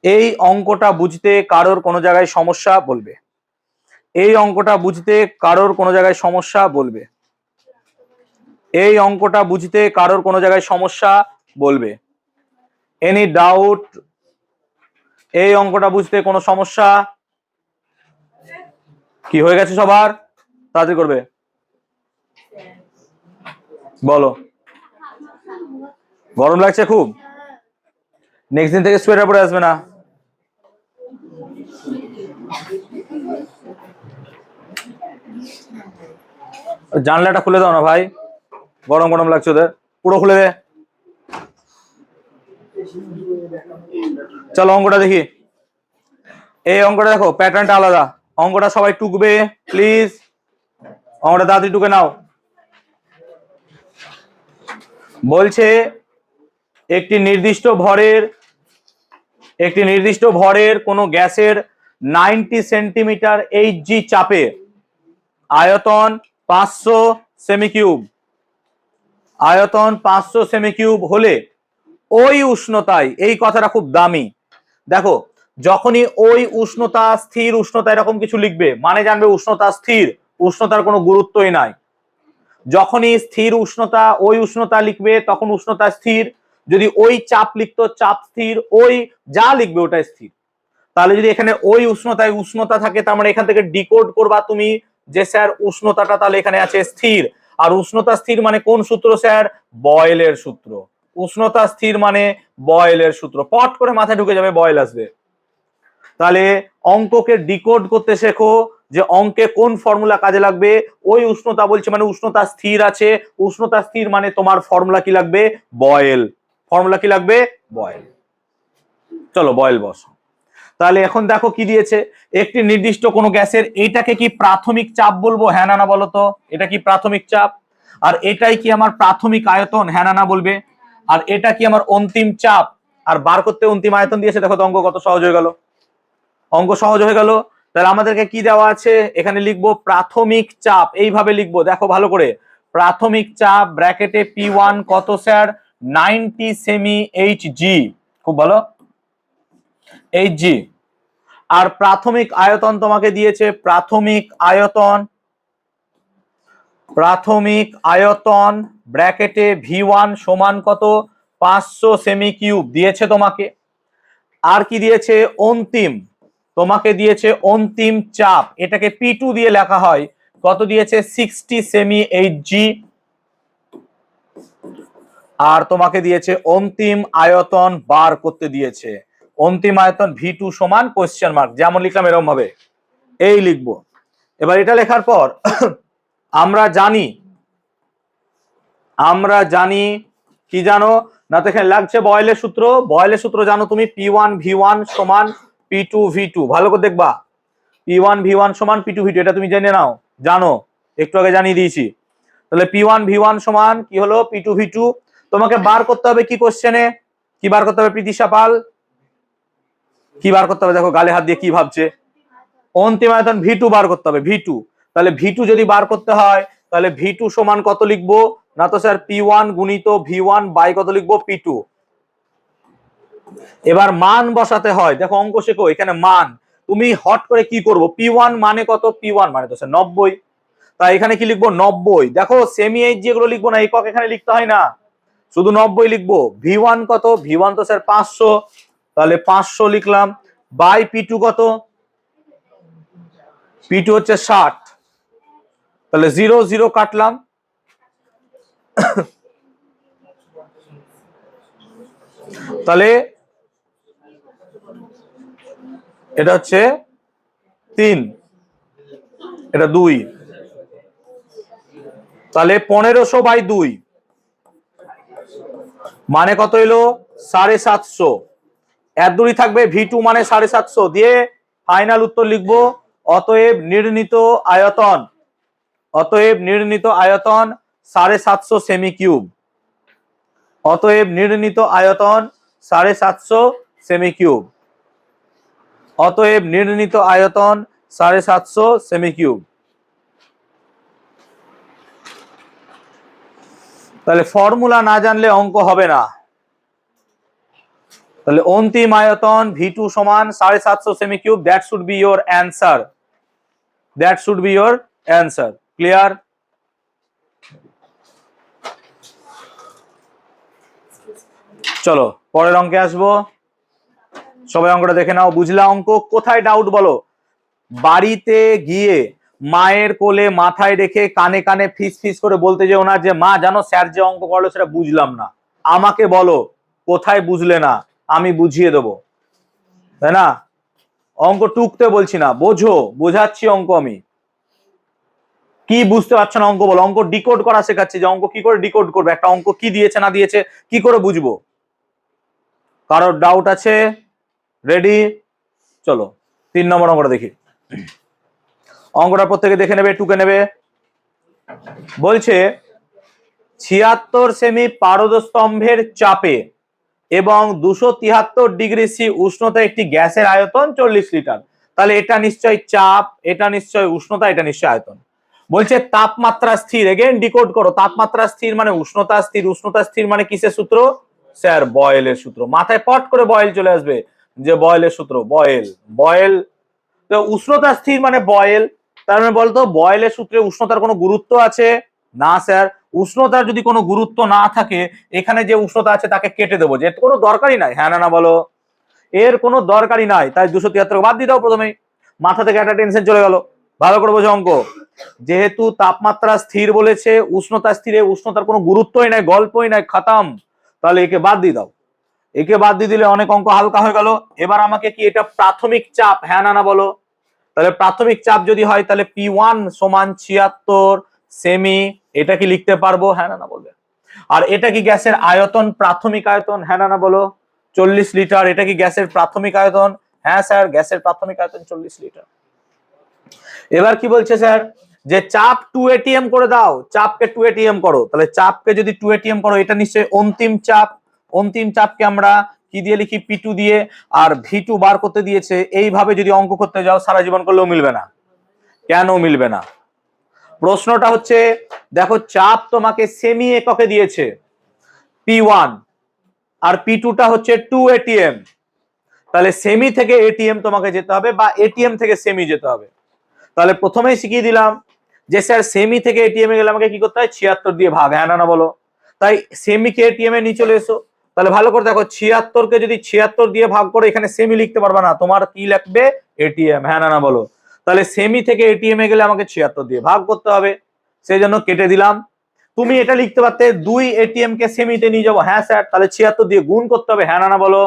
এই অঙ্কটা বুঝতে কারোর কোনো জায়গায় সমস্যা বলবে, এই অঙ্কটা বুঝতে কারোর কোনো জায়গায় সমস্যা বলবে, এই অঙ্কটা বুঝতে কারোর কোনো জায়গায় সমস্যা বলবে। Any doubt? এই অঙ্কটা বুঝতে কোনো সমস্যা? কি হয়ে গেছে সবার? তাড়াতাড়ি করবে, বলো। গরম লাগছে খুব? নেক্সট দিন থেকে সোয়েটার পরে আসবে না। জানলাটা খুলে দাও না ভাই, গরম গরম লাগছে ওদের, পুরো খুলে দে। চলো অঙ্কটা দেখি। এই অঙ্কটা দেখো, প্যাটার্নটা আলাদা। অঙ্কটা সবাই টুকবে প্লিজ, অঙ্কটা তাড়াতাড়ি টুকে নাও। বলছে একটি নির্দিষ্ট ভরের কোনো গ্যাসের 90 সেন্টিমিটার এইচজি চাপে আয়তন 500 সেমিকিউব, আয়তন 500 সেমিকিউব হলে ওই উষ্ণতায়, এই কথাটা খুব দামি, দেখো যখনই ওই উষ্ণতা, স্থির উষ্ণতা এরকম কিছু লিখবে মানে জানবে উষ্ণতা স্থির, উষ্ণতার কোনো গুরুত্বই নাই। যখনই স্থির উষ্ণতা, ওই উষ্ণতা লিখবে তখন উষ্ণতা স্থির। যদি ওই চাপ লিখতো চাপ স্থির, ওই যা লিখবে ওটা স্থির। তাহলে যদি এখানে ওই উষ্ণতায় উষ্ণতা থাকে, তার মানে এখান থেকে ডিকোড করবা তুমি যে স্যার উষ্ণতাটা তাহলে এখানে আছে স্থির। আর উষ্ণতা স্থির মানে কোন সূত্র স্যার? বয়েলের সূত্র। উষ্ণতা স্থির মানে বয়েলের সূত্র, পট করে মাথায় ঢুকে যাবে, বয়েল আসবে। তাহলে অঙ্ককে ডিকোড করতে শেখো, যে অঙ্কে কোন ফর্মুলা কাজে লাগবে। ওই উষ্ণতা বলছে মানে উষ্ণতা স্থির আছে, উষ্ণতা স্থির মানে তোমার ফর্মুলা কি লাগবে? বয়েল। ফর্মুলা কি লাগবে? বয়েল। চলো বয়েল বস। তাহলে এখন দেখো কি দিয়েছে, একটি নির্দিষ্ট কোনো গ্যাসের, এইটাকে কি প্রাথমিক চাপ বলবো? হ্যাঁ না বলতো, এটা কি প্রাথমিক চাপ? আর এটাই কি আমার প্রাথমিক আয়তন? হ্যাঁ না বলবে। আর এটা কি আমার অন্তিম চাপ? আর বার করতে অন্তিম আয়তন দিয়েছে। দেখো তো অঙ্ক কত সহজ হয়ে গেল, অঙ্ক সহজ হয়ে গেল। তাহলে আমাদেরকে কি দেওয়া আছে? এখানে লিখবো প্রাথমিক চাপ, এইভাবে লিখবো, দেখো ভালো করে। প্রাথমিক চাপ ব্র্যাকেটে P1 কত স্যার? 90 সেমি এইচ জি, খুব ভালো, এইচ জি। আর প্রাথমিক আয়তন তোমাকে দিয়েছে প্রাথমিক আয়তন ব্র্যাকেটে V1 সমান কত 500 সেমি কিউব দিয়েছে তোমাকে। আর কি দিয়েছে তোমাকে দিয়েছে অন্তিম চাপ, এটাকে P2 দিয়ে লেখা হয়, কত দিয়েছে 60 সেমি Hg। আর তোমাকে দিয়েছে অন্তিম আয়তন বার করতে দিয়েছে, অন্তিম আয়তন V2 সমান কোশ্চেন মার্ক, যেমন লিখলাম এরকম ভাবে এই লিখবো। এবার এটা লেখার পর আমরা জানি কি জানো না, তো এখানে লাগছে বয়েলের সূত্র জানো তুমি, P1 V1 সমান P2 V2, ভালো করে দেখবা, P1 V1 সমান P2 V2, এটা তুমি জেনে নাও, জানো, একটু আগে জানিয়ে দিয়েছি। তাহলে P1 V1 সমান কি হলো P2 V2, তোমাকে বার করতে হবে কি কোশ্চেনে, কি বার করতে হবে প্রীতিশা পাল, কি বার করতে হবে, দেখো গালে হাত দিয়ে কি ভাবছে, অন্তিম আয়তন V2 বার করতে হবে, V2। তাহলে V2 যদি বার করতে হয় তাহলে V2 সমান কত লিখবো না, তো স্যার P1 গুণিত V1 বাই কত লিখবো P2। এবার মান বসাতে হয়, দেখো অঙ্ক শেখো, এখানে মান তুমি হট করে কি করবো, P1 মানে কত, P1 মানে তো স্যার 90, তাই এখানে কি লিখবো 90। দেখো সেমি এইচ যেগুলো লিখবো না, একক এখানে লিখতে হয় না, শুধু 90 লিখবো। V1 কত, V1 তো স্যার 500, তাহলে 500 লিখলাম, বাই P2 কত, P2 হচ্ছে 60, তাহলে 0 0 কাটলাম, তাহলে এটা হচ্ছে 3, এটা 2, তাহলে 1500 বাই 2 মানে কত এলো 750, এর দূরই থাকবে V2 মানে 750 দিয়ে ফাইনাল উত্তর লিখবো, অতএব নির্ণীত আয়তন 750 সেমি কিউব, অতএব নির্ণীত আয়তন 750 সেমি কিউব, অতএব নির্ণীত আয়তন 750 সেমি কিউব। তাহলে ফর্মুলা না জানলে অঙ্ক হবে না। তাহলে অন্তিম আয়তন V2 সমান 750 semi cube, that should be your answer, clear? চলো পরের অঙ্কে আসবো, সবাই অঙ্কটা দেখে নাও, বুঝলা অঙ্ক? কোথায় ডাউট বলো? বাড়িতে গিয়ে মায়ের কোলে মাথায় রেখে কানে কানে ফিস ফিস করে বলতে যেও না যে মা জানো স্যার যে অঙ্ক করলো সেটা বুঝলাম না, আমাকে বলো কোথায় বুঝলে না, আমি বুঝিয়ে দেবো, তাই না? অঙ্ক টুকতে বলছি না, বোঝাচ্ছি অঙ্ক, আমি কি বুঝতে পারছো না অঙ্ক বলো, অঙ্ক ডিকোড করা শেখাচ্ছি, যে অঙ্ক কি করে ডিকোড করবে, একটা অঙ্ক কি দিয়েছে না দিয়েছে কি করে বুঝবো। কারোর ডাউট আছে? রেডি? চলো 3 নম্বর অঙ্কটা দেখি, অঙ্কটা প্রত্যেকে দেখে নেবে, টুকে নেবে। বলছে 76 সেমি পারদস্তম্ভের চাপে এবং 273 ডিগ্রি সি উষ্ণতা একটি গ্যাসের আয়তন 40 লিটার। তাহলে এটা নিশ্চয় চাপ, এটা নিশ্চয় উষ্ণতা, এটা নিশ্চয় আয়তন। বলছে তাপমাত্রা স্থির, এগেন ডিকোড করো, তাপমাত্রা স্থির মানে উষ্ণতা স্থির, উষ্ণতা স্থির মানে কিসের সূত্র স্যার? বয়েলের সূত্র। মাথায় পট করে বয়েল চলে আসবে, যে বয়েলের সূত্র, বয়েল। তো উষ্ণতা স্থির মানে বয়েল, তার মানে বলতো বয়েলের সূত্রে উষ্ণতার কোনো গুরুত্ব আছে না স্যার? উষ্ণতার যদি কোনো গুরুত্ব না থাকে, এখানে যে উষ্ণতা আছে তাকে কেটে দেবো, যে কোনো দরকারই নাই, হ্যাঁ না বলো? এর কোনো দরকারই নাই, তাই 273 বাদ দিয়ে দাও প্রথমেই, মাথা থেকে একটা টেনশন চলে গেল। ভালো করে বোঝো অঙ্ক, যেহেতু তাপমাত্রা স্থির বলেছে, উষ্ণতা স্থিরে উষ্ণতার কোনো গুরুত্বই নাই, গল্পই নাই, খাতাম, তাহলে একে বাদ দিয়ে দাও, একে বাদ দিয়ে দিলে অনেক অঙ্ক হালকা হয়ে গেল। এবার আমাকে কি এটা প্রাথমিক চাপ, হ্যাঁ না বলো? তাহলে প্রাথমিক চাপ যদি হয় তাহলে P1 সমান 76 সেমি, এটা কি লিখতে পারবো, হ্যাঁ না বলবে? আর এটা কি গ্যাসের আয়তন, প্রাথমিক আয়তন, হ্যাঁ না বলো? 40 লিটার, এটা কি গ্যাসের প্রাথমিক আয়তন? হ্যাঁ স্যার, গ্যাসের প্রাথমিক আয়তন 40 লিটার। এবার কি বলছে স্যার, যে চাপ 2 atm করে দাও, চাপকে 2 atm করো, তাহলে চাপকে যদি 2 atm করো, এটা নিশ্চয়ই অন্তিম চাপ, অন্তিম চাপকে আমরা কি দিয়ে লিখি? P2 দিয়ে, আর V2 বার করতে দিয়েছে। এইভাবে যদি অঙ্ক করতে যাও সারা জীবন করলেও মিলবে না। কেন মিলবে না? প্রশ্নটা হচ্ছে, দেখো চাপ তোমাকে সেমি এককে দিয়েছে P1, আর P2টা হচ্ছে 2 atm, তাহলে সেমি থেকে এটিএম তোমাকে যেতে হবে বা এটিএম থেকে সেমি যেতে হবে। তাহলে প্রথমেই শিখিয়ে দিলাম যে স্যার সেমি থেকে এটিএম এ গেলে আমাকে কি করতে হয়, 76 দিয়ে ভাগ, হ্যাঁ না বলো। তাই সেমি কে এটিএম এ নিয়ে চলে এসো। তাহলে ভালো করে দেখো, 76 কে যদি 76 দিয়ে ভাগ করো, এখানে সেমি লিখতে পারবে না, তোমার কি লিখবে, এটিএম, হ্যাঁ না বলো। তাহলে সেমি থেকে এটিএম এ গেলে আমাকে 76 দিয়ে ভাগ করতে হবে, সেই জন্য কেটে দিলাম। তুমি এটা লিখতে পারতে 2 এটিএম কে সেমিতে নিয়ে যাবো, হ্যাঁ স্যার, তাহলে 76 দিয়ে গুণ করতে হবে, হ্যাঁ না বলো,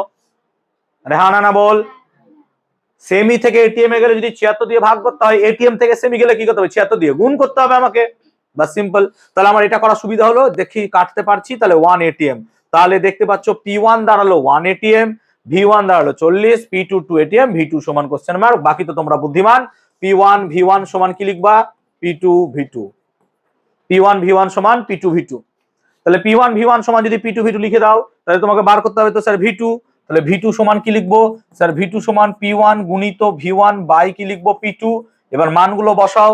আরে হ্যাঁ না বল। সেমি থেকে এটিএম এ গেলে যদি 76 দিয়ে ভাগ করতে হয়, এটিএম থেকে সেমি গেলে কি করতে হবে, 76 দিয়ে গুণ করতে হবে আমাকে, বাস সিম্পল। তাহলে আমার এটা করার সুবিধা হলো, দেখি কাটতে পারছি, তাহলে 1 এটিএম। তাহলে দেখতে পাচ্ছ P1 দাঁড়ালো 1 এটিএম, V1 দাঁড়ালো 40, P2 2 এটিএম, V2 সমান কোশ্চেন মার্ক। বাকি তো তোমরা বুদ্ধিমান, P1 V1 সমান কি লিখবা, P2 V2, P1 V1 সমান P2 V2। তাহলে P1 V1 সমান যদি P2 V2 লিখে দাও, তাহলে তোমাকে বার করতে হবে তো স্যার V2। তাহলে V2 সমান কি লিখবো স্যার, V2 সমান P1 গুণিত V1 বাই কি লিখবো, P2। এবার মানগুলো বসাও,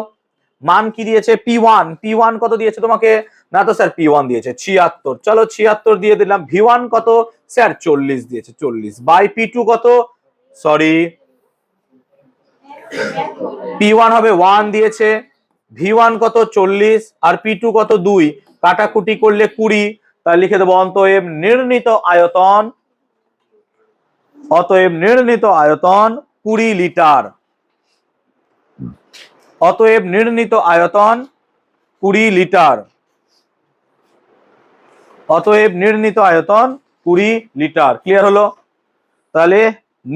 মান কি দিয়েছে, P1, P1 কত দিয়েছে তোমাকে, না তো স্যার P1 দিয়েছে 76, চলো 76 দিয়ে দিলাম। V1 কত স্যার, 40 দিয়েছে, 40 বাই P2 কত, সরি P1 হবে 1 দিয়েছে, V1 কত 40 আর P2 কত 2, কাটাকুটি করলে 20, তাই লিখে দেবো অতএব নির্ণীত আয়তন, অতএব নির্ণীত আয়তন 20 লিটার, অতএব নির্ণীত আয়তন 20 লিটার, অতএব নির্ণীত আয়তন 20 লিটার। ক্লিয়ার হলো? তাহলে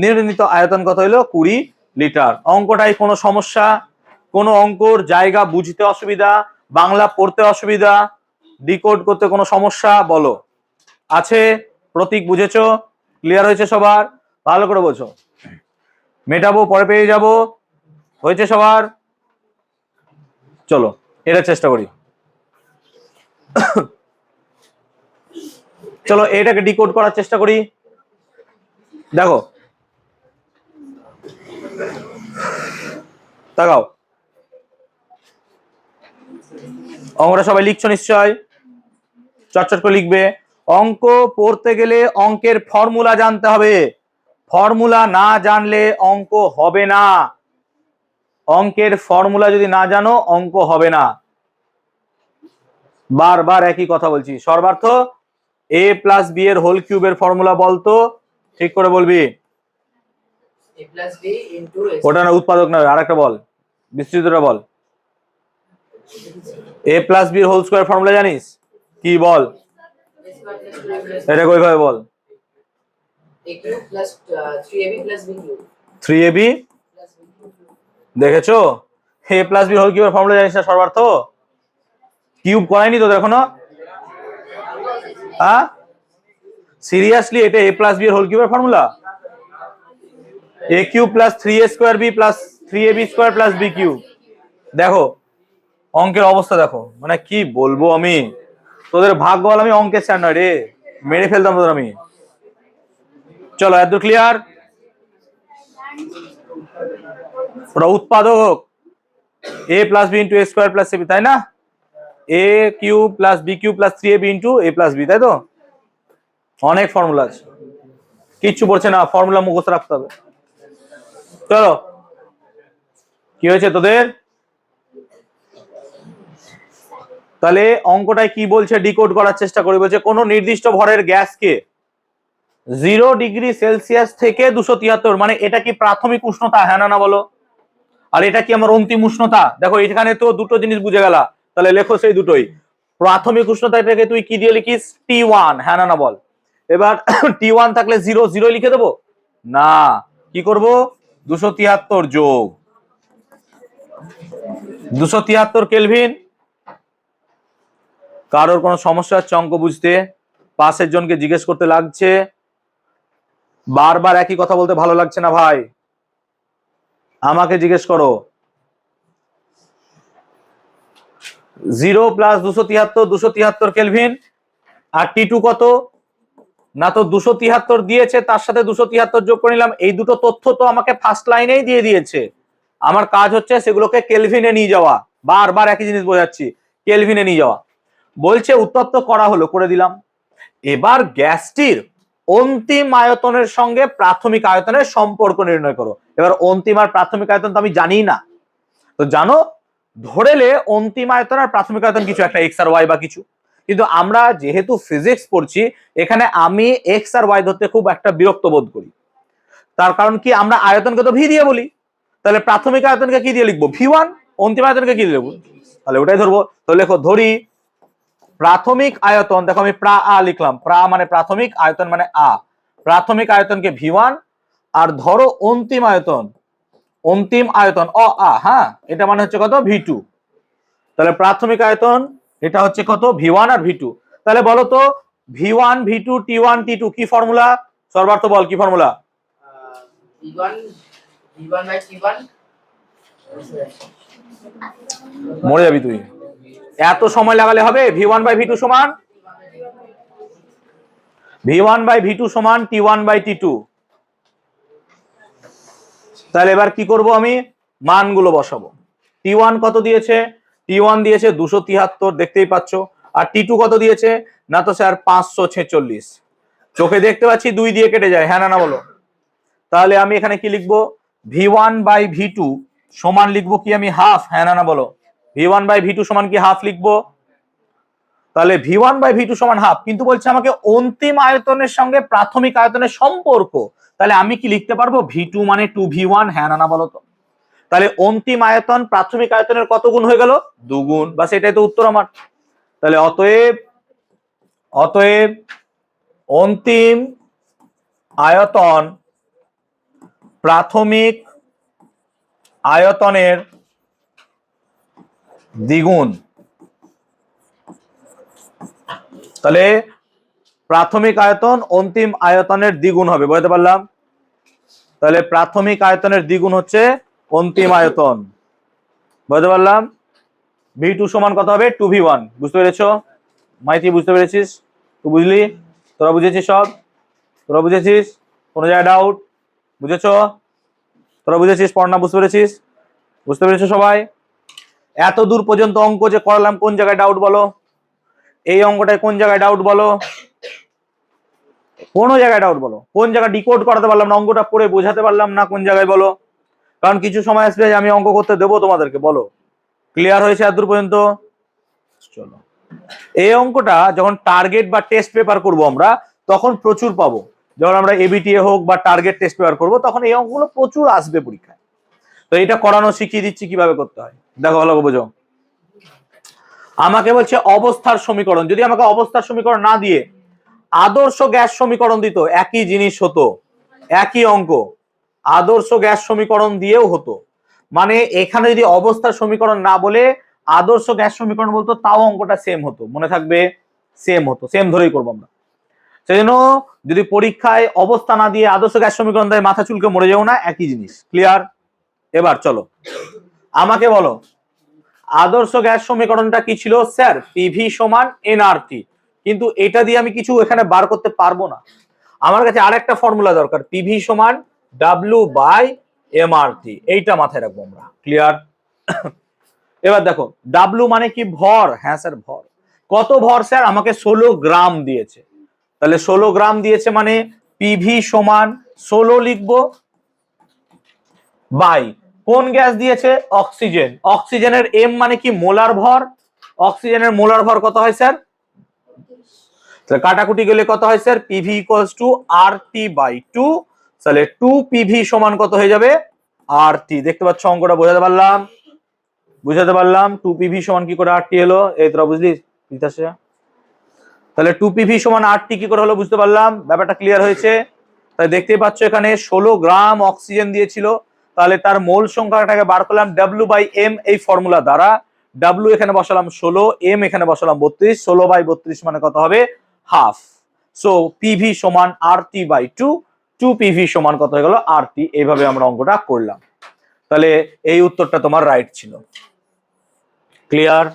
নির্ণীত আয়তন কত হলো, 20 লিটার। অঙ্কটাই কোনো সমস্যা, কোনো অঙ্কর জায়গা বুঝতে অসুবিধা, বাংলা পড়তে অসুবিধা, ডিকোড করতে কোনো সমস্যা বলো আছে? প্রতীক বুঝেছো? ক্লিয়ার হয়েছে সবার? ভালো করে বোঝো, মেটাবো পরে পেয়ে যাব, হয়েছে সবার? চলো এটা চেষ্টা করি। চলো এটাকে ডিকোড করার চেষ্টা করি। দেখো তাকাও, অঙ্কটা সবাই লিখছো নিশ্চয়, চটচট করে লিখবে। অঙ্ক পড়তে গেলে অঙ্কের ফর্মুলা জানতে হবে, ফর্মুলা না জানলে অঙ্ক হবে না। অঙ্কের ফর্মুলা যদি না জানো অঙ্ক হবে না। বারবার একই কথা বলছি, সর্বার্থ a প্লাস বি এর হোল কিউবের ফর্মুলা বলতো, ঠিক করে বলবি। ওটা না উৎপাদক না, আরেকটা বল, বিস্তৃতটা বল। a প্লাস বি এর হোল স্কয়ার ফর্মুলা জানিস কি, বল এটা কইভাবে বল। 3ab, দেখেছো a প্লাস বি হোল কিউবের ফর্মুলা জানিস না সর্বার্থ? কিউব করাইনি তো এখনো, হ্যাঁ সিরিয়াসলি? এটা a প্লাস বি এর হোল কিউবের formula, a cube plus 3a square B plus 3ab square plus b cube. দেখো অঙ্কের অবস্থা দেখো, মানে কি বলবো আমি, তোদের ভাগ্য বল আমি অঙ্কের স্যার নয় রে, মেরে ফেলতাম তোদের আমি। চলো এত ক্লিয়ার? ওটা উৎপাদক a plus B into A square plus B, তাই না? a cube plus B cube plus 3ab into a plus B, তাই তো? অনেক ফর্মুলা আছে, কিচ্ছু পড়ছে না, ফর্মুলা মুখস্থ রাখতে হবে। চলো কি হয়েছে তোদের? তাহলে অঙ্কটায় কি বলছে ডিকোড করার চেষ্টা করি। বলছে কোন নির্দিষ্ট ভরের গ্যাসকে 0 ডিগ্রি সেলসিয়াস থেকে 273, মানে এটা কি প্রাথমিক উষ্ণতা, হ্যাঁ না বলো? আর এটা কি আমার অন্তিম উষ্ণতা? দেখো এখানে তো দুটো জিনিস বুঝে গেলা, তাহলে লেখো সেই দুটোই। প্রাথমিক উষ্ণতাটাকে তুই কি দিয়ে লিখিস, T1, হ্যাঁ না বল। এবার T1 থাকলে 0 0 লিখে দেবো না, কি করব, 273 যোগ 273 কেলভিন। কারোর কোনো সমস্যা হচ্ছে অঙ্ক বুঝতে? পাশের জনকে জিজ্ঞেস করতে লাগছে, বারবার একই কথা বলতে ভালো লাগছে না ভাই, আমাকে জিজ্ঞেস করো। 0 প্লাস 273 কেলভিন, আর T2 কত, না তো 273 দিয়েছে, তার সাথে 273 যোগ করে নিলাম। এই দুটো তথ্য তো আমাকে ফার্স্ট লাইনেই দিয়ে দিয়েছে, আমার কাজ হচ্ছে সেগুলোকে কেলভিনে নিয়ে যাওয়া। বারবার একই জিনিস বোঝাচ্ছি, কেলভিনে নিয়ে যাওয়া। বলছে উত্তপ্ত করা হলো, করে দিলাম। এবার গ্যাসটির অন্তিম আয়তনের সঙ্গে প্রাথমিক আয়তনের সম্পর্ক নির্ণয় করো। এবার অন্তিম আর প্রাথমিক আয়তন তো আমি জানি না, তো জানো ধরেলে অন্তিম আয়তন আর প্রাথমিক আয়তন কিছু একটা এক্স আর ওয়াই বা কিছু, কিন্তু আমরা যেহেতু ফিজিক্স পড়ছি এখানে আমি এক্স আর ওয়াই ধরতে খুব একটা বিরক্ত বোধ করি। তার কারণ কি, আমরা আয়তনকে তো ভি দিয়ে বলি, তাহলে প্রাথমিক আয়তনকে কি দিয়ে লিখবো, ভি ওয়ান, অন্তিম আয়তনকে কি দিয়ে লিখবো, তাহলে ওটাই ধরবো। তো লেখো ধরি প্রাথমিক আয়তন, দেখো আমি প্রা আ লিখলাম, প্রা মানে প্রাথমিক, আয়তন মানে আ, প্রাথমিক আয়তনকে ভি ওয়ান, আর ধরো অন্তিম আয়তন, অন্তিম আয়তন অ আ, হ্যাঁ এটা মানে হচ্ছে কত, ভি টু। তাহলে প্রাথমিক আয়তন এটা হচ্ছে কত, ভি ওয়ান আর ভি টু। তাহলে বলো তো V one V two T one T two কি ফর্মুলা, সর্বার্থ বল কি ফর্মুলা, মরে যাবি তুই, এত সময় লাগালে হবে। V one by V two সমান V one by V two সমান T one by T two. তাহলে এবার কি করব, আমি মানগুলো বসাবো। টি ওয়ান কত দিয়েছে, টি ওয়ান দিয়েছে 273, দেখতেই পাচ্ছ। আর টি টু কত দিয়েছে, না তো স্যার 546, চোখে দেখতে পাচ্ছি 2 দিয়ে কেটে যায়, হ্যাঁ না না বলো। তাহলে আমি এখানে কি লিখবো, V one by V two সমান লিখবো কি আমি হাফ, হ্যাঁ না না বলো, V one by V two সমান কি হাফ লিখবো। তাহলে V one by V two সমান হাফ, কিন্তু বলছে আমাকে অন্তিম আয়তনের সঙ্গে প্রাথমিক আয়তনের সম্পর্ক, তাহলে আমি কি লিখতে পারবো, ভি টু মানে টু ভি ওয়ান, হ্যাঁ না না বলো তো। তাহলে অন্তিম আয়তন প্রাথমিক আয়তনের কত গুণ হয়ে গেল, 2 গুণ, বাস এটাই তো উত্তর আমার। তাহলে অতএব অতএব অন্তিম আয়তন প্রাথমিক আয়তনের দ্বিগুণ। তাহলে প্রাথমিক আয়তন অন্তিম আয়তনের দ্বিগুণ হবে, বুঝতে পারলাম। তাহলে প্রাথমিক আয়তনের দ্বিগুণ হচ্ছে অন্তিম আয়তন, বুঝতে পারলাম। ভি টু সমান কত হবে, টু ভি ওয়ান, বুঝতে পেরেছো মাইতি, বুঝতে পেরেছিস, তুই বুঝলি, তোরা বুঝেছিস সব, তোরা বুঝেছিস, কোনো জায়গায় ডাউট, বুঝেছো, তোরা বুঝেছিস, পড়না বুঝতে পেরেছিস, বুঝতে পেরেছো সবাই। এত দূর পর্যন্ত অঙ্ক যে করালাম, কোন জায়গায় ডাউট বলো, এই অঙ্কটায় কোন জায়গায় ডাউট বলো, কোন জায়গায় ডাউট বলো, কোন জায়গায় ডিকোড করাতে পারলাম না, অঙ্কটা পড়ে বোঝাতে পারলাম না, কোন জায়গায় বলো। কারণ কিছু সময় আসবে আমি অঙ্ক করতে দেবো তোমাদেরকে, বলো ক্লিয়ার হয়েছে এত দূর পর্যন্ত। চলো, এই অঙ্কটা যখন টার্গেট বা টেস্ট পেপার করব আমরা, তখন প্রচুর পাবো। যখন আমরা এবিটিএ হোক বা টার্গেট টেস্ট পেপার করবো, তখন এই অঙ্কগুলো প্রচুর আসবে পরীক্ষায়। তো এটা করানো শিখিয়ে দিচ্ছি কিভাবে করতে হয়, দেখো ভালো বোঝো। আমাকে বলছে অবস্থার সমীকরণ, যদি আমাকে অবস্থার সমীকরণ না দিয়ে আদর্শ গ্যাস সমীকরণ দিত, একই জিনিস হতো, একই অঙ্ক, আদর্শ গ্যাস সমীকরণ দিয়েও হতো। মানে এখানে যদি অবস্থার সমীকরণ না বলে আদর্শ গ্যাস সমীকরণ বলতো, তাও অঙ্কটা সেম হতো, মনে থাকবে, সেম হতো, সেম ধরেই করবো আমরা। সেই জন্য যদি পরীক্ষায় অবস্থা না দিয়ে আদর্শ গ্যাস সমীকরণ দেয়, মাথা চুলকে মরে যাও না, একই জিনিস, ক্লিয়ার। এবার চলো আমাকে বলো আদর্শ গ্যাস সমীকরণটা কি ছিল, স্যার পিভি সমান এনআরটি, কিন্তু এটা দিয়ে আমি কিছু এখানে বার করতে পারবো না, আমার কাছে আরেকটা ফর্মুলা দরকার, পিভি সমান ডাব্লিউ বাই এমআরটি, এইটা মাথায় রাখবো আমরা, ক্লিয়ার। এবার দেখো ডাব্লিউ মানে কি, ভর, হ্যাঁ স্যার ভর, কত ভর স্যার, আমাকে 16 গ্রাম দিয়েছে, তাহলে 16 গ্রাম দিয়েছে মানে পিভি সমান 16 লিখবো, বাই কোন গ্যাস দিয়েছে, অক্সিজেন, অক্সিজেনের এম মানে কি, মোলার ভর, অক্সিজেনের মোলার ভর কত হয় স্যার, কাটাকুটি গেলে কত হয় sir, PV equals to R T by 2, তাহলে 2 পিভি সমান কত হয়ে যাবে, আর টি। দেখতে পাচ্ছ অঙ্কটা বোঝাতে পারলাম, বুঝাতে পারলাম, 2 পিভি সমান কি করে আর টি হলো, এই তোরা বুঝলি, তাহলে 2 পিভি সমান আর টি কি করে হলো, বুঝতে পারলাম, ব্যাপারটা ক্লিয়ার হয়েছে। তাই দেখতেই পাচ্ছ এখানে 16 গ্রাম অক্সিজেন দিয়েছিল, তাহলে তার মোল সংখ্যাটাকে বার করলাম ডাব্লিউ বাই এম এই ফর্মুলা দ্বারা, ডাব্লিউ এখানে বসালাম 16, এম এখানে বসালাম 32, 16 বাই 32 মানে কত হবে, হাফ। সো পিভি সমান আর টি বাই 2, 2 পিভি সমান কত হয়ে গেল, আর টি। এইভাবে আমরা অঙ্কটা করলাম, তাহলে এই উত্তরটা তোমার রাইট ছিল, ক্লিয়ার,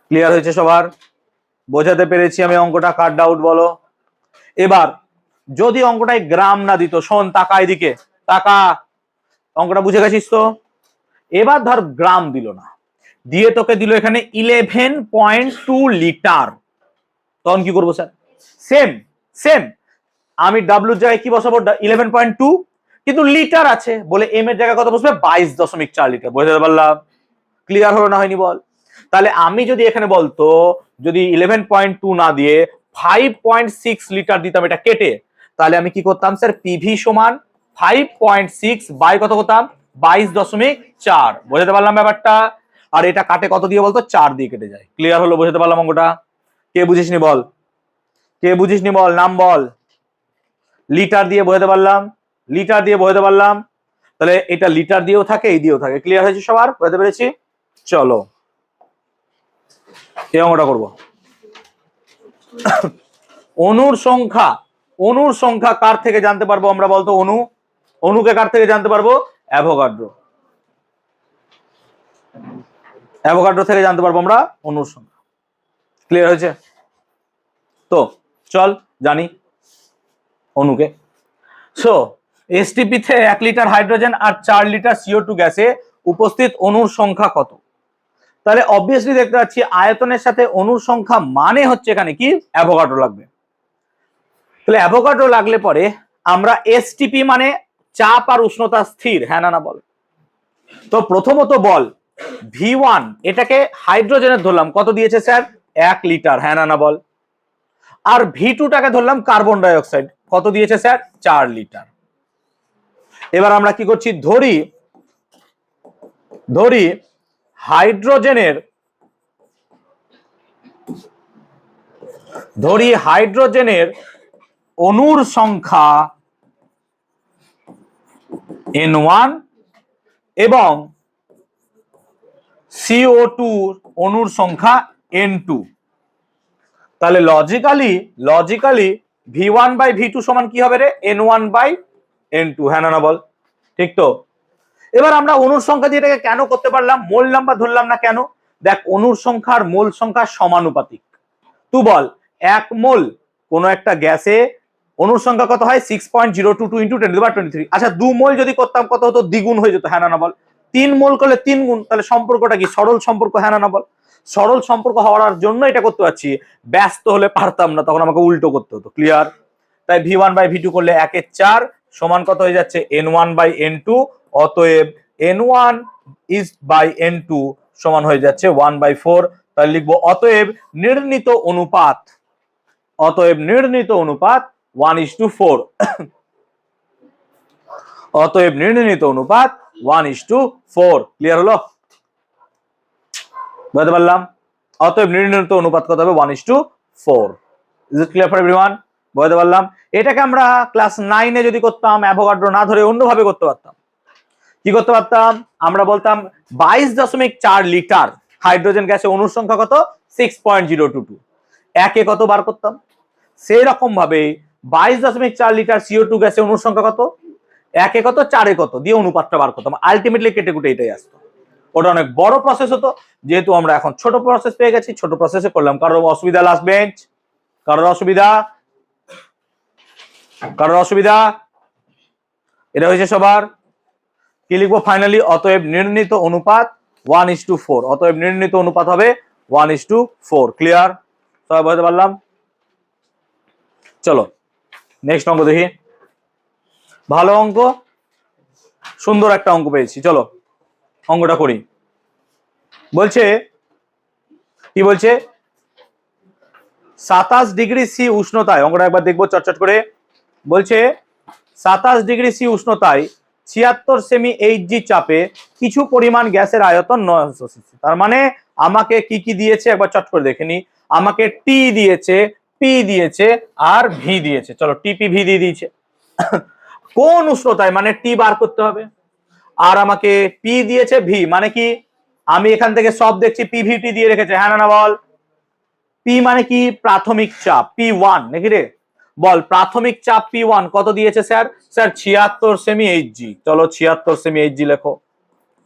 ক্লিয়ার হয়েছে সবার, বোঝাতে পেরেছি আমি অঙ্কটা, কার ডাউট বলো। এবার যদি অঙ্কটায় গ্রাম না দিত, শোন টাকা এদিকে, টাকা, অঙ্কটা বুঝে গেছিস তো। এবার ধর গ্রাম দিল না, দিয়ে তোকে দিল এখানে 11.2 লিটার, তখন কি করবো স্যার, সেম সেম আমি ডাব্লিউর জায়গায় কি বসাবো 11.2, কিন্তু লিটার আছে বলে এম এর জায়গায় কত বসবে 22.4 লিটার। বুঝতে পারলাম? ক্লিয়ার হলো না হয়নি বল? তাহলে আমি যদি এখানে বলতো যদি 11.2 না দিয়ে 5.6 লিটার দিতাম এটা কেটে, তাহলে আমি কি করতাম স্যার পিভি সমান 5.6 বাই কত করতাম 22.4। বুঝতে পারলাম ব্যাপারটা? আর এটা কাটে কত দিয়ে বলতো 4 দিয়ে কেটে যায়। ক্লিয়ার হলো? বুঝতে পারলাম অঙ্কটা? কে বুঝিসনি বল? কে বুঝিসনি বল? নাম বল। লিটার দিয়ে বোঝাতে পারলাম, লিটার দিয়ে বোঝাতে পারলাম। তাহলে এটা লিটার দিয়েও থাকে, এই দিয়েও থাকে। ক্লিয়ার হয়েছে সবার? বুঝতে পেরেছি? চলো এই অঙ্কটা করবো। অণুর সংখ্যা, অণুর সংখ্যা কার থেকে জানতে পারবো আমরা বলতো? অণু, অণুকে কার থেকে জানতে পারবো? অ্যাভোগাড্রো, অ্যাভোগাড্রো থেকে জানতে পারবো আমরা অণুর সংখ্যা। ক্লিয়ার হয়েছে? তো চল জানি অণুকে। সো এসটিপিতে 1 লিটার হাইড্রোজেন আর 4 লিটার CO2 গ্যাসে উপস্থিত অণুর সংখ্যা কত? তাহলে অবভিয়াসলি দেখতে পাচ্ছি আয়তনের সাথে অণুর সংখ্যা মানে হচ্ছে এখানে কি অ্যাভোগাড্রো লাগবে। তাহলে অ্যাভোগাড্রো লাগলে পরে আমরা এসটিপি মানে চাপ আর উষ্ণতা স্থির, হ্যাঁ না বল। তো প্রথমত বল V1 এটাকে হাইড্রোজেনের ধরলাম, কত দিয়েছে স্যার 1 লিটার, হ্যাঁ না বল। আর V2টাকে ধরলাম কার্বন ডাই অক্সাইড, কত দিয়েছে স্যার 4 লিটার। এবার আমরা কি করছি ধরি হাইড্রোজেনের অণুর সংখ্যা N1 এবং CO2 অণুর সংখ্যা N2। তাহলে লজিক্যালি V1 বাই V2 সমান কি হবে রে? N1 বাই N2, হ্যাঁ না বল। ঠিক তো? এবার আমরা অণুর সংখ্যা দিয়ে এটাকে কেন করতে পারলাম? মোল নাম্বার ধরলাম না কেন? দেখ অণুর সংখ্যা আর মোল সংখ্যা সমানুপাতিক। তুই বল 1 মোল কোন একটা গ্যাসে অণুর সংখ্যা কত হয়? 6.022 ইন্টু 10⁻23। আচ্ছা 2 মোল যদি করতাম কত হতো? দ্বিগুণ হয়ে যেত, হ্যাঁ না বল। 3 মোল করলে 3 গুণ। তাহলে সম্পর্কটা কি? সরল সম্পর্ক, হ্যাঁ না বল। সরল সম্পর্ক হওয়ার জন্য এটা করতে পারছি, ব্যস্ত হলে পারতাম না, তখন আমাকে উল্টো করতে হতো। ক্লিয়ার? তাই V1 বাই V2 করলে 1/4 সমান কত হয়ে যাচ্ছে? N1 by N2। অতএব N1 ইজ বাই N2 সমান হয়ে যাচ্ছে 1/4। তাহলে লিখবো অতএব নির্ণীত অনুপাত 1:4। অতএব নির্ণীত অনুপাত 1:4। ক্লিয়ার হলো? বুঝতে পারলাম? অতএব নির্ণীত অনুপাত কত হবে? 1:4। Is it clear for everyone? বুঝতে পারলাম? এটাকে আমরা ক্লাস 9 এ যদি করতাম অ্যাভোগাড্রো না ধরে অন্যভাবে করতে পারতাম। কি করতে পারতাম? আমরা বলতাম 22.4 লিটার হাইড্রোজেন গ্যাসে অণুর সংখ্যা কত? 6.022। একে কত বার করতাম? সেই রকম ভাবে 22.4 লিটার CO2 গ্যাসে অণুর সংখ্যা কত? একে কত, 4 কত দিয়ে অনুপাতটা বার করতাম। আলটিমেটলি কেটে কুটে এটাই আসতো। ওটা অনেক বড় প্রসেস হতো, যেহেতু আমরা এখন ছোট প্রসেস পেয়ে গেছি, ছোট প্রসেসে করলাম। কারোর অসুবিধা? লাস্ট বেঞ্চ কারোর অসুবিধা? এটা হয়েছে সবার? কি লিখবো ফাইনালি? অতএব নির্ণীত অনুপাত 1:4। অতএব নির্ণীত অনুপাত হবে 1:4। ক্লিয়ার? সবাই বুঝতে পারলাম? চলো নেক্সট অঙ্ক দেখি। ভালো অঙ্ক, সুন্দর একটা অঙ্ক পেয়েছি। চলো অঙ্কটা করি। বলছে কি বলছে? 27 ডিগ্রি সি উষ্ণতায়, অঙ্কটা একবার দেখবো চটচট করে। বলছে 27 ডিগ্রি সি উষ্ণতায় 76 সেমি Hg চাপে কিছু পরিমাণ গ্যাসের আয়তন 900 সিসি। তার মানে আমাকে কি কি দিয়েছে একবার চট করে দেখে নি। আমাকে টি দিয়েছে, পি দিয়েছে আর ভি দিয়েছে। চলো টিপি ভি দিয়ে দিয়েছে। কোন উষ্ণতায় মানে টি বার করতে হবে। আর আমাকে পি দিয়েছে, ভি মানে কি? আমি এখান থেকে সব দেখছি পিভিটি দিয়ে রেখেছে, হ্যাঁ না বল। পি মানে কি? প্রাথমিক চাপ P1 নাকি রে? বল প্রাথমিক চাপ P1 কত দিয়েছে স্যার? Sir 76 semi Hg। চলো 76 সেমি Hg লেখো,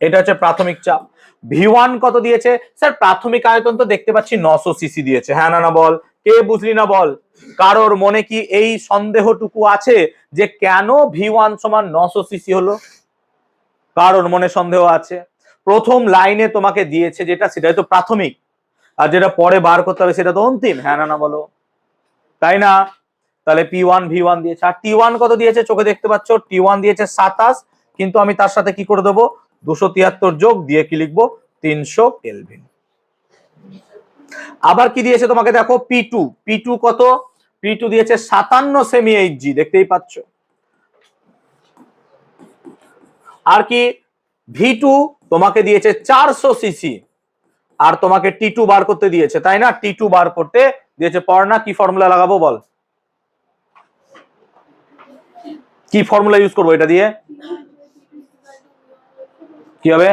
এটা হচ্ছে প্রাথমিক চাপ। V1 কত দিয়েছে? স্যার প্রাথমিক আয়তন তো দেখতে পাচ্ছি 900 সিসি দিয়েছে, হ্যাঁ না বল। কে বুঝলি না বল? কারোর মনে কি এই সন্দেহটুকু আছে যে কেন V1 সমান 900 সিসি হলো? কারোর মনে সন্দেহ আছে? প্রথম লাইনে তোমাকে দিয়েছে যেটা, সেটাই তো প্রাথমিক, আর যেটা পরে বার করতে হবে সেটা তো অন্তিম, হ্যাঁ না বলো। তাই না? তাহলে P1 V1 দিয়েছে। আর T1 কত দিয়েছে চোখে দেখতে পাচ্ছ, T1 দিয়েছে 27, কিন্তু আমি তার সাথে কি করে দেবো 273 যোগ দিয়ে কি লিখবো 300 কেলভিন। আবার কি দিয়েছে তোমাকে দেখো P2 কত, P2 দিয়েছে 57 সেমি Hg, দেখতেই পাচ্ছ। আর কি V2 তোমাকে দিয়েছে 400 সিসি, আর তোমাকে T2 বার করতে দিয়েছে, তাই না? T2 বার করতে দিয়েছে। পড়না কি ফর্মুলা লাগাবো বল, কি ফর্মুলা ইউজ করবো এটা দিয়ে? কি হবে?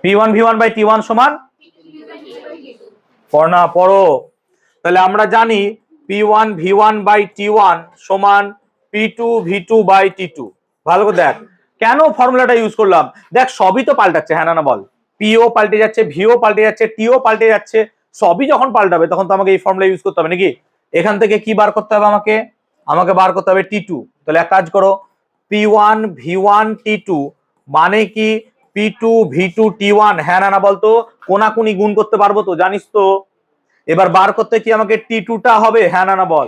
P1V1/T1 সমান পড়না পড়ো। তাহলে আমরা জানি P1V1/T1 সমান P2V2/T2। ভালো করে দেখ কেন ফর্মুলাটা ইউজ করলাম। দেখ সবই তো পাল্টাচ্ছে, হ্যাঁ না বল? পিও পাল্টে যাচ্ছে, ভিও পাল্টে যাচ্ছে, টিও পাল্টে যাচ্ছে, সবই যখন পাল্টাবে তখন তো আমাকে এই ফর্মুলা ইউজ করতে হবে নাকি? এখান থেকে কি বার করতে হবে আমাকে বার করতে হবে T2। তাহলে এক কাজ করো, P1V1T2 মানে কি P2V2T1, হ্যাঁ না বলতো? কোনাকুনি গুণ করতে পারবো তো, জানিস তো? এবার বার করতে কি আমাকে T2টা হবে, হ্যাঁ না বল?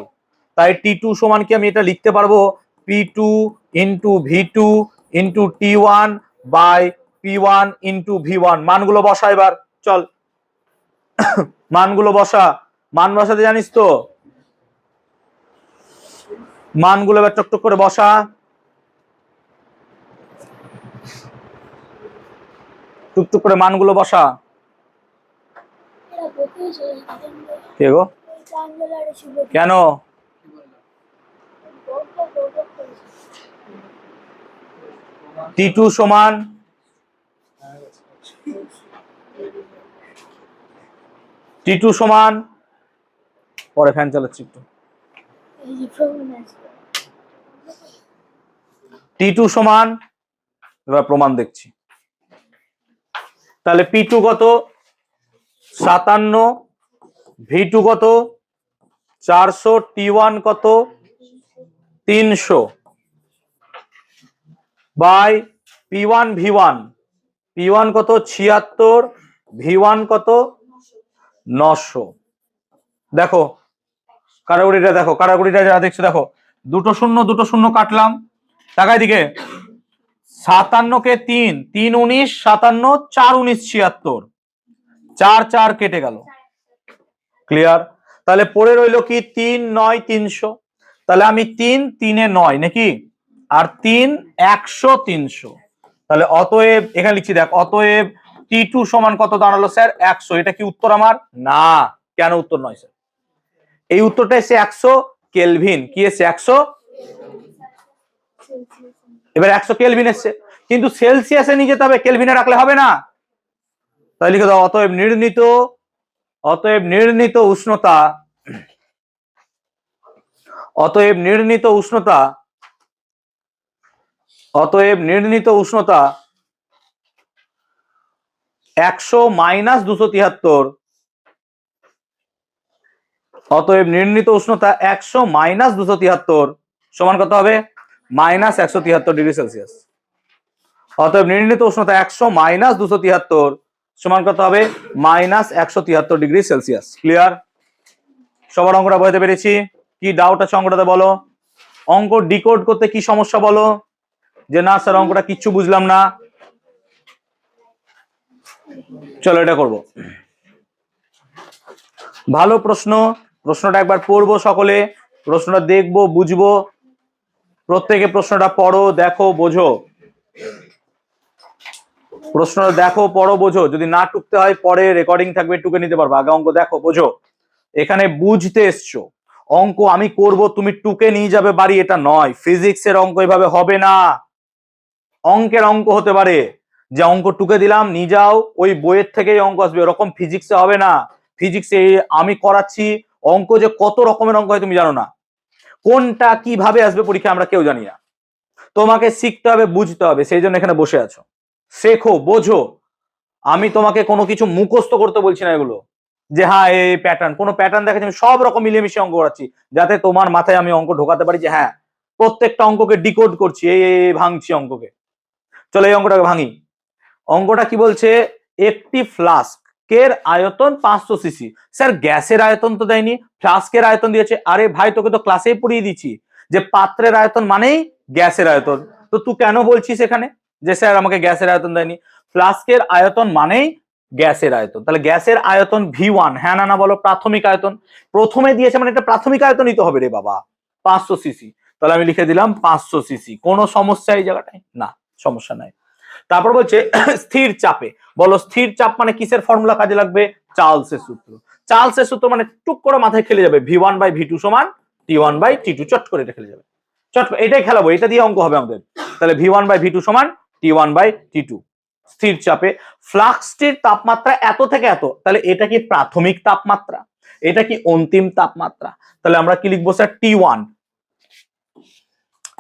তাই T2 সমান কি আমি এটা লিখতে পারবো P2 into V2 into T1 by P1 into V1। মানগুলো বসা, এবার চল মানগুলো বসা। মান বসাতে জানিস তো? মানগুলো এবার টকটক করে বসা। টুকটুক করে মানগুলো বসা। কে গো? কেন? T2 সমান T2 সমান, পরে ফ্যান চালাচ্ছি একটু। T2 সমান, এবার প্রমাণ দেখছি। তাহলে P2 কত 57, V2 কত 400, T1 কত 300 বাই P1V1। P1 কত 76, V1 কত 900। দেখো কাটাকুটিটা, দেখো কাটাকুটিটা যা দেখছো, দেখো দুটো শূন্য কাটলাম, টাকায় দিকে 57 কে 3, 3 19, 57, 4 19 76, 4 4 কেটে গেল। ক্লিয়ার? তাহলে পড়ে রইলো কি 3 9 300। তাহলে আমি 3 3 এ 9 নাকি, আর 3 100 300। তাহলে অতএব এখানে লিখছি দেখ, অতএব T2 সমান কত দাঁড়ালো স্যার 100। এটা কি উত্তর আমার? না। কেন উত্তর নয় স্যার? এই উত্তরটা এসে 100 কেলভিন। কি এসে 100? এবার 100 কেলভিন এসছে, কিন্তু সেলসিয়াসে নিয়ে যেতে হবে, কেলভিনে রাখলে হবে না। তাই লিখে দাও, অতএব নির্ণীত উষ্ণতা 100 মাইনাস 273। অতএব নির্ণীত উষ্ণতা 100 মাইনাস 273 সমান কত হবে? Minus 173 degree Celsius. অতএব নির্ণীত উষ্ণতা 100 মাইনাস 273 সমান কত হবে? Minus 173 degree Celsius. ক্লিয়ার? সবার অঙ্কটা বুঝতে পেরেছি? কি ডাউট আছে অঙ্কটাতে বলো? অঙ্ক ডিকোড করতে কি সমস্যা বলো? যে না স্যার অঙ্কটা কিচ্ছু বুঝলাম না। চলো এটা করব। ভালো প্রশ্ন, প্রশ্নটা একবার পড়বো সকলে, প্রশ্নটা দেখবো বুঝবো। প্রত্যেকে প্রশ্নটা পড়ো, দেখো, বোঝো। প্রশ্নটা দেখো, পড়ো, বোঝো। যদি না টুকতে হয় পরে রেকর্ডিং থাকবে, টুকে নিতে পারবো। আগে অঙ্ক দেখো, বোঝো। এখানে বুঝতে এসছো, অঙ্ক আমি করব, তুমি টুকে নিয়ে যাবে বাড়ি, এটা নয়। ফিজিক্সের অঙ্ক এভাবে হবে না। অঙ্কের অঙ্ক হতে পারে যে অঙ্ক টুকে দিলাম নিয়ে যাও, ওই বইয়ের থেকেই অঙ্ক আসবে, ওরকম ফিজিক্সে হবে না। ফিজিক্সে আমি করাচ্ছি অঙ্ক, যে কত রকমের অঙ্ক হয় তুমি জানো না। কোনটা কিভাবে আসবে পরীক্ষা আমরা কেউ জানি না। তোমাকে শিখতে হবে, বুঝতে হবে, সেই জন্য এখানে বসে আছো। শেখো, বোঝো। আমি তোমাকে কোনো কিছু মুখস্থ করতে বলছি না, এগুলো যে হ্যাঁ এই প্যাটার্ন, কোনো প্যাটার্ন দেখাচ্ছি, আমি সব রকম মিলেমিশে অঙ্ক করাচ্ছি, যাতে তোমার মাথায় আমি অঙ্ক ঢোকাতে পারি যে হ্যাঁ প্রত্যেকটা অঙ্ককে ডিকোড করছি, এই ভাঙছি অঙ্ককে। চলো এই অঙ্কটাকে ভাঙি। অঙ্কটা কি বলছে? একটি ফ্লাস্ক, কের আয়তন 500 সিসি। স্যার গ্যাসের আয়তন তো দেয়নি, ফ্লাস্কের আয়তন দিয়েছে। আরে ভাই তোকে তো ক্লাসেই পড়িয়ে দিচ্ছি যে পাত্রের আয়তন মানেই গ্যাসের আয়তন, তো তুই কেন বলছিস এখানে যে স্যার আমাকে গ্যাসের আয়তন দেয়নি? ফ্লাস্কের আয়তন মানেই গ্যাসের আয়তন, তাহলে গ্যাসের আয়তন V1, হ্যাঁ না না বলো? প্রাথমিক আয়তন প্রথমে দিয়েছে মানে এটা প্রাথমিক আয়তনই তো হবে রে বাবা, 500 সিসি। তাহলে আমি লিখে দিলাম 500 সিসি। কোনো সমস্যা এই জায়গাটায়? না, সমস্যা নাই। তারপর বলছে স্থির চাপে, বলো স্থির চাপ মানে কিসের ফর্মুলা কাজে লাগবে? চার্লসের সূত্র। চার্লসের সূত্র মানে টুক করে মাথায় খেলে যাবে, V1/V2 সমান T1/T2, চট করে এটা খেলে যাবে, চট করে এটাই খেলাবো, এটা দিয়ে অঙ্ক হবে আমাদের। তাহলে V1/V2 সমান T1/T2। স্থির চাপে ফ্লাক্সটির তাপমাত্রা এত থেকে এত, তাহলে এটা কি প্রাথমিক তাপমাত্রা, এটা কি অন্তিম তাপমাত্রা? তাহলে আমরা কি লিখবো স্যার? T1।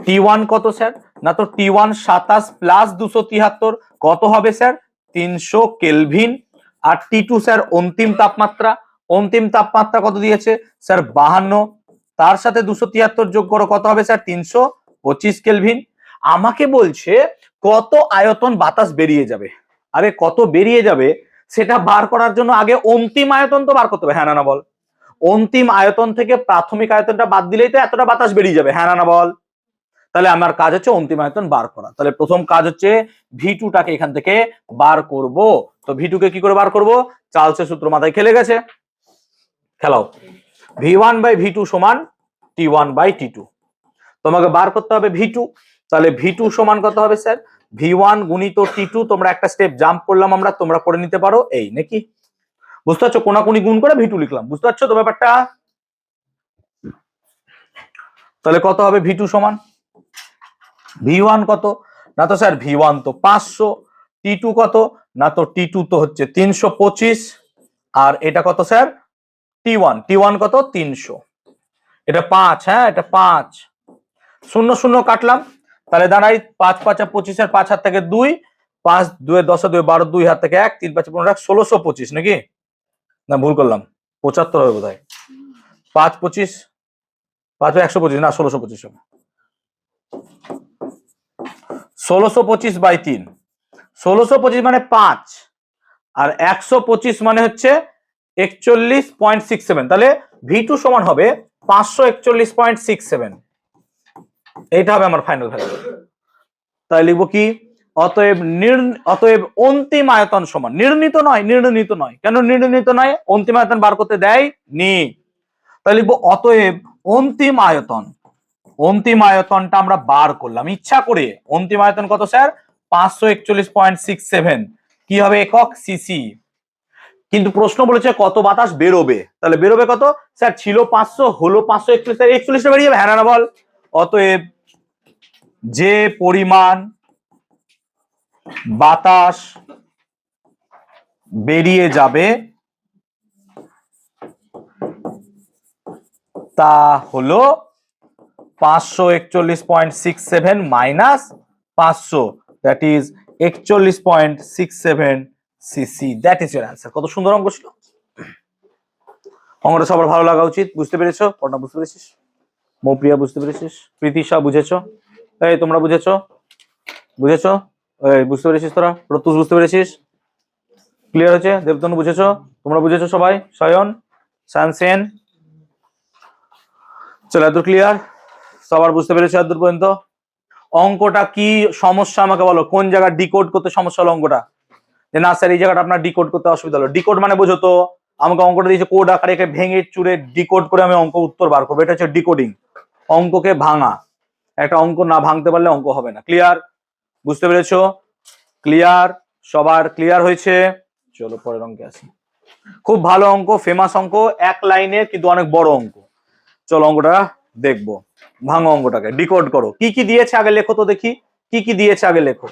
T1 কত স্যার? না তো T1 27 প্লাস 273 কত হবে স্যার? 300 কেলভিন। আর T2 স্যার অন্তিম তাপমাত্রা, অন্তিম তাপমাত্রা কত দিয়েছে স্যার? 52, তার সাথে 273 যোগ করো, কত হবে স্যার? 325 কেলভিন। আমাকে বলছে কত আয়তন বাতাস বেরিয়ে যাবে। আরে কত বেরিয়ে যাবে সেটা বার করার জন্য আগে অন্তিম আয়তন তো বার করতে হবে, হ্যাঁ না বল? অন্তিম আয়তন থেকে প্রাথমিক আয়তনটা বাদ দিলেই তো এতটা বাতাস বেরিয়ে যাবে, হ্যাঁ না বল? তাহলে আমার কাজ হচ্ছে অন্তিম আয়তন বার করা। তাহলে প্রথম কাজ হচ্ছে V2 টাকে এখান থেকে বার করব। তো V2 কে কি করে বার করব? চার্লসের সূত্র মাথায় খেলে গেছে, খেলাও। V1/V2 সমান T1/T2। তোমাকে বার করতে হবে V2। তাহলে V2 সমান কত হবে স্যার? V1 গুণিত T2। তোমরা একটা স্টেপ জাম্প করলাম আমরা, তোমরা করে নিতে পারো এই নাকি? বুঝতে পারছো? কোনাকুনি গুণ করে V2 লিখলাম, বুঝতে পারছো তো ব্যাপারটা? তাহলে কত হবে V2 সমান? V1 কত? না তো স্যার V1 তো 500, T2 কত? না তো T2 তো হচ্ছে 325, আর এটা কত স্যার? T1 কত? 300। এটা 5, হ্যাঁ এটা 5, শূন্য শূন্য কাটলাম, তাহলে দাঁড়াই 5 5 25, এর 5 হাত থেকে 2, 5 2 10 2 12, 2 হাত থেকে 1, 3 5 15, 1625 নাকি? না ভুল করলাম, 75 হবে বোধহয়। 5 25 5 125, না 1625 হবে। 1625/3, 1625 মানে 5, আর 125 মানে হচ্ছে 41.67। তাহলে V2 সমান হবে 541.67, এইটা হবে আমার ফাইনাল ভ্যালু। তাই লিখবো কি? অতএব অন্তিম আয়তন সমান, নির্ণীত নয়, নির্ণীত নয়। কেন নির্ণীত নয়? অন্তিম আয়তন বার করতে দেয় নি। তাই লিখবো অতএব অন্তিম আয়তন, অন্তিম আয়তনটা আমরা বার করলাম ইচ্ছা করে। অন্তিম আয়তন কত স্যার? 541.67, কি হবে? একক সিসি। কিন্তু প্রশ্ন বলেছে কত বাতাস বেরোবে, তাহলে বেরোবে কত স্যার? ছিল 500, হলো 541, 41টা বেরিয়ে যাবে, হ্যাঁ না বল? অতএব যে পরিমাণ বাতাস বেরিয়ে যাবে তা হলো 541.67 minus 500, that is 41.67 CC. That is your answer. কত সুন্দর অঙ্ক ছিল, অঙ্কটা সবার ভালো লাগা উচিত। বুঝতে পেরেছো? পড়না বুঝতে পেরেছিস? মৌপ্রিয়া বুঝতে পেরেছিস? প্রীতিশা বুঝেছো? এই তোমরা বুঝেছো? বুঝেছো? এই বুঝতে পেরেছিস তোরা? প্রত্যুষ বুঝতে পেরেছিস? ক্লিয়ার হয়েছে? দেবতনু বুঝেছো? তোমরা বুঝেছো সবাই? সায়ন, সানসেন, চলো এত ক্লিয়ার? সবার বুঝতে পেরেছো এত পর্যন্ত? অঙ্কটা কি সমস্যা আমাকে বলো, কোন জায়গা ডিকোড করতে সমস্যা হলো অঙ্কটা? যে না স্যার এই জায়গাটা আপনার ডিকোড করতে অসুবিধা হলো। ডিকোড মানে বোঝো তো, আমাকে অঙ্কটা দিয়েছে কোড আকারে, একে ভেঙে চুরে ডিকোড করে আমি অঙ্ক উত্তর বার করবো, এটা হচ্ছে ডিকোডিং। অঙ্ককে ভাঙা, একটা অঙ্ক না ভাঙতে পারলে অঙ্ক হবে না। ক্লিয়ার? বুঝতে পেরেছো? ক্লিয়ার? সবার ক্লিয়ার হয়েছে? চলো পরের অঙ্কে আসি। খুব ভালো অঙ্ক, ফেমাস অঙ্ক, এক লাইনে কিন্তু অনেক বড় অঙ্ক। চলো অঙ্কটা দেখবো। ভাঙো অঙ্কটাকে, ডিকোড করো। কি কি দিয়েছে আগে লেখো তো দেখি, কি কি দিয়েছে আগে লেখো।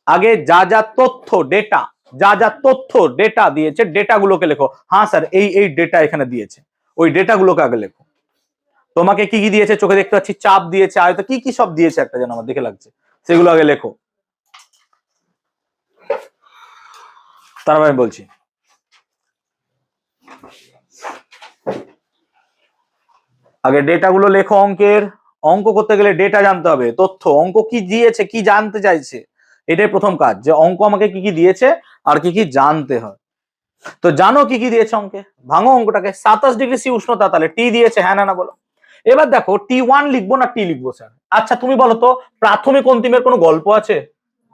আগে যা যা তথ্য ডেটা, যা যা তথ্য ডেটা দিয়েছে ডেটা গুলোকে লেখো। হ্যাঁ স্যার এই ডেটা এখানে দিয়েছে, ওই ডেটা গুলোকে আগে লেখো। তোমাকে কি কি দিয়েছে চোখে দেখতে পাচ্ছি, চাপ দিয়েছে, আয়ত, কি কি সব দিয়েছে একটা যেন আমার দেখে লাগছে, সেগুলো আগে লেখো, তারপর আমি বলছি। আগে ডেটা গুলো লেখো অঙ্কের। অঙ্ক করতে গেলে ডেটা জানতে হবে, তথ্য, অঙ্ক কি দিয়েছে, কি জানতে চাইছে, এটাই প্রথম কাজ, যে অঙ্ক আমাকে কি কি দিয়েছে আর কি কি জানতে হয়। তো জানো কি কি দিয়েছে অঙ্কে, ভাঙো অঙ্কটাকে। 27°C উষ্ণতা, তাহলে টি দিয়েছে, হ্যাঁ না বলো। এবার দেখো T1 লিখবো না টি লিখবো স্যার? আচ্ছা তুমি বলো তো, প্রাথমিক অন্তিমের কোনো গল্প আছে?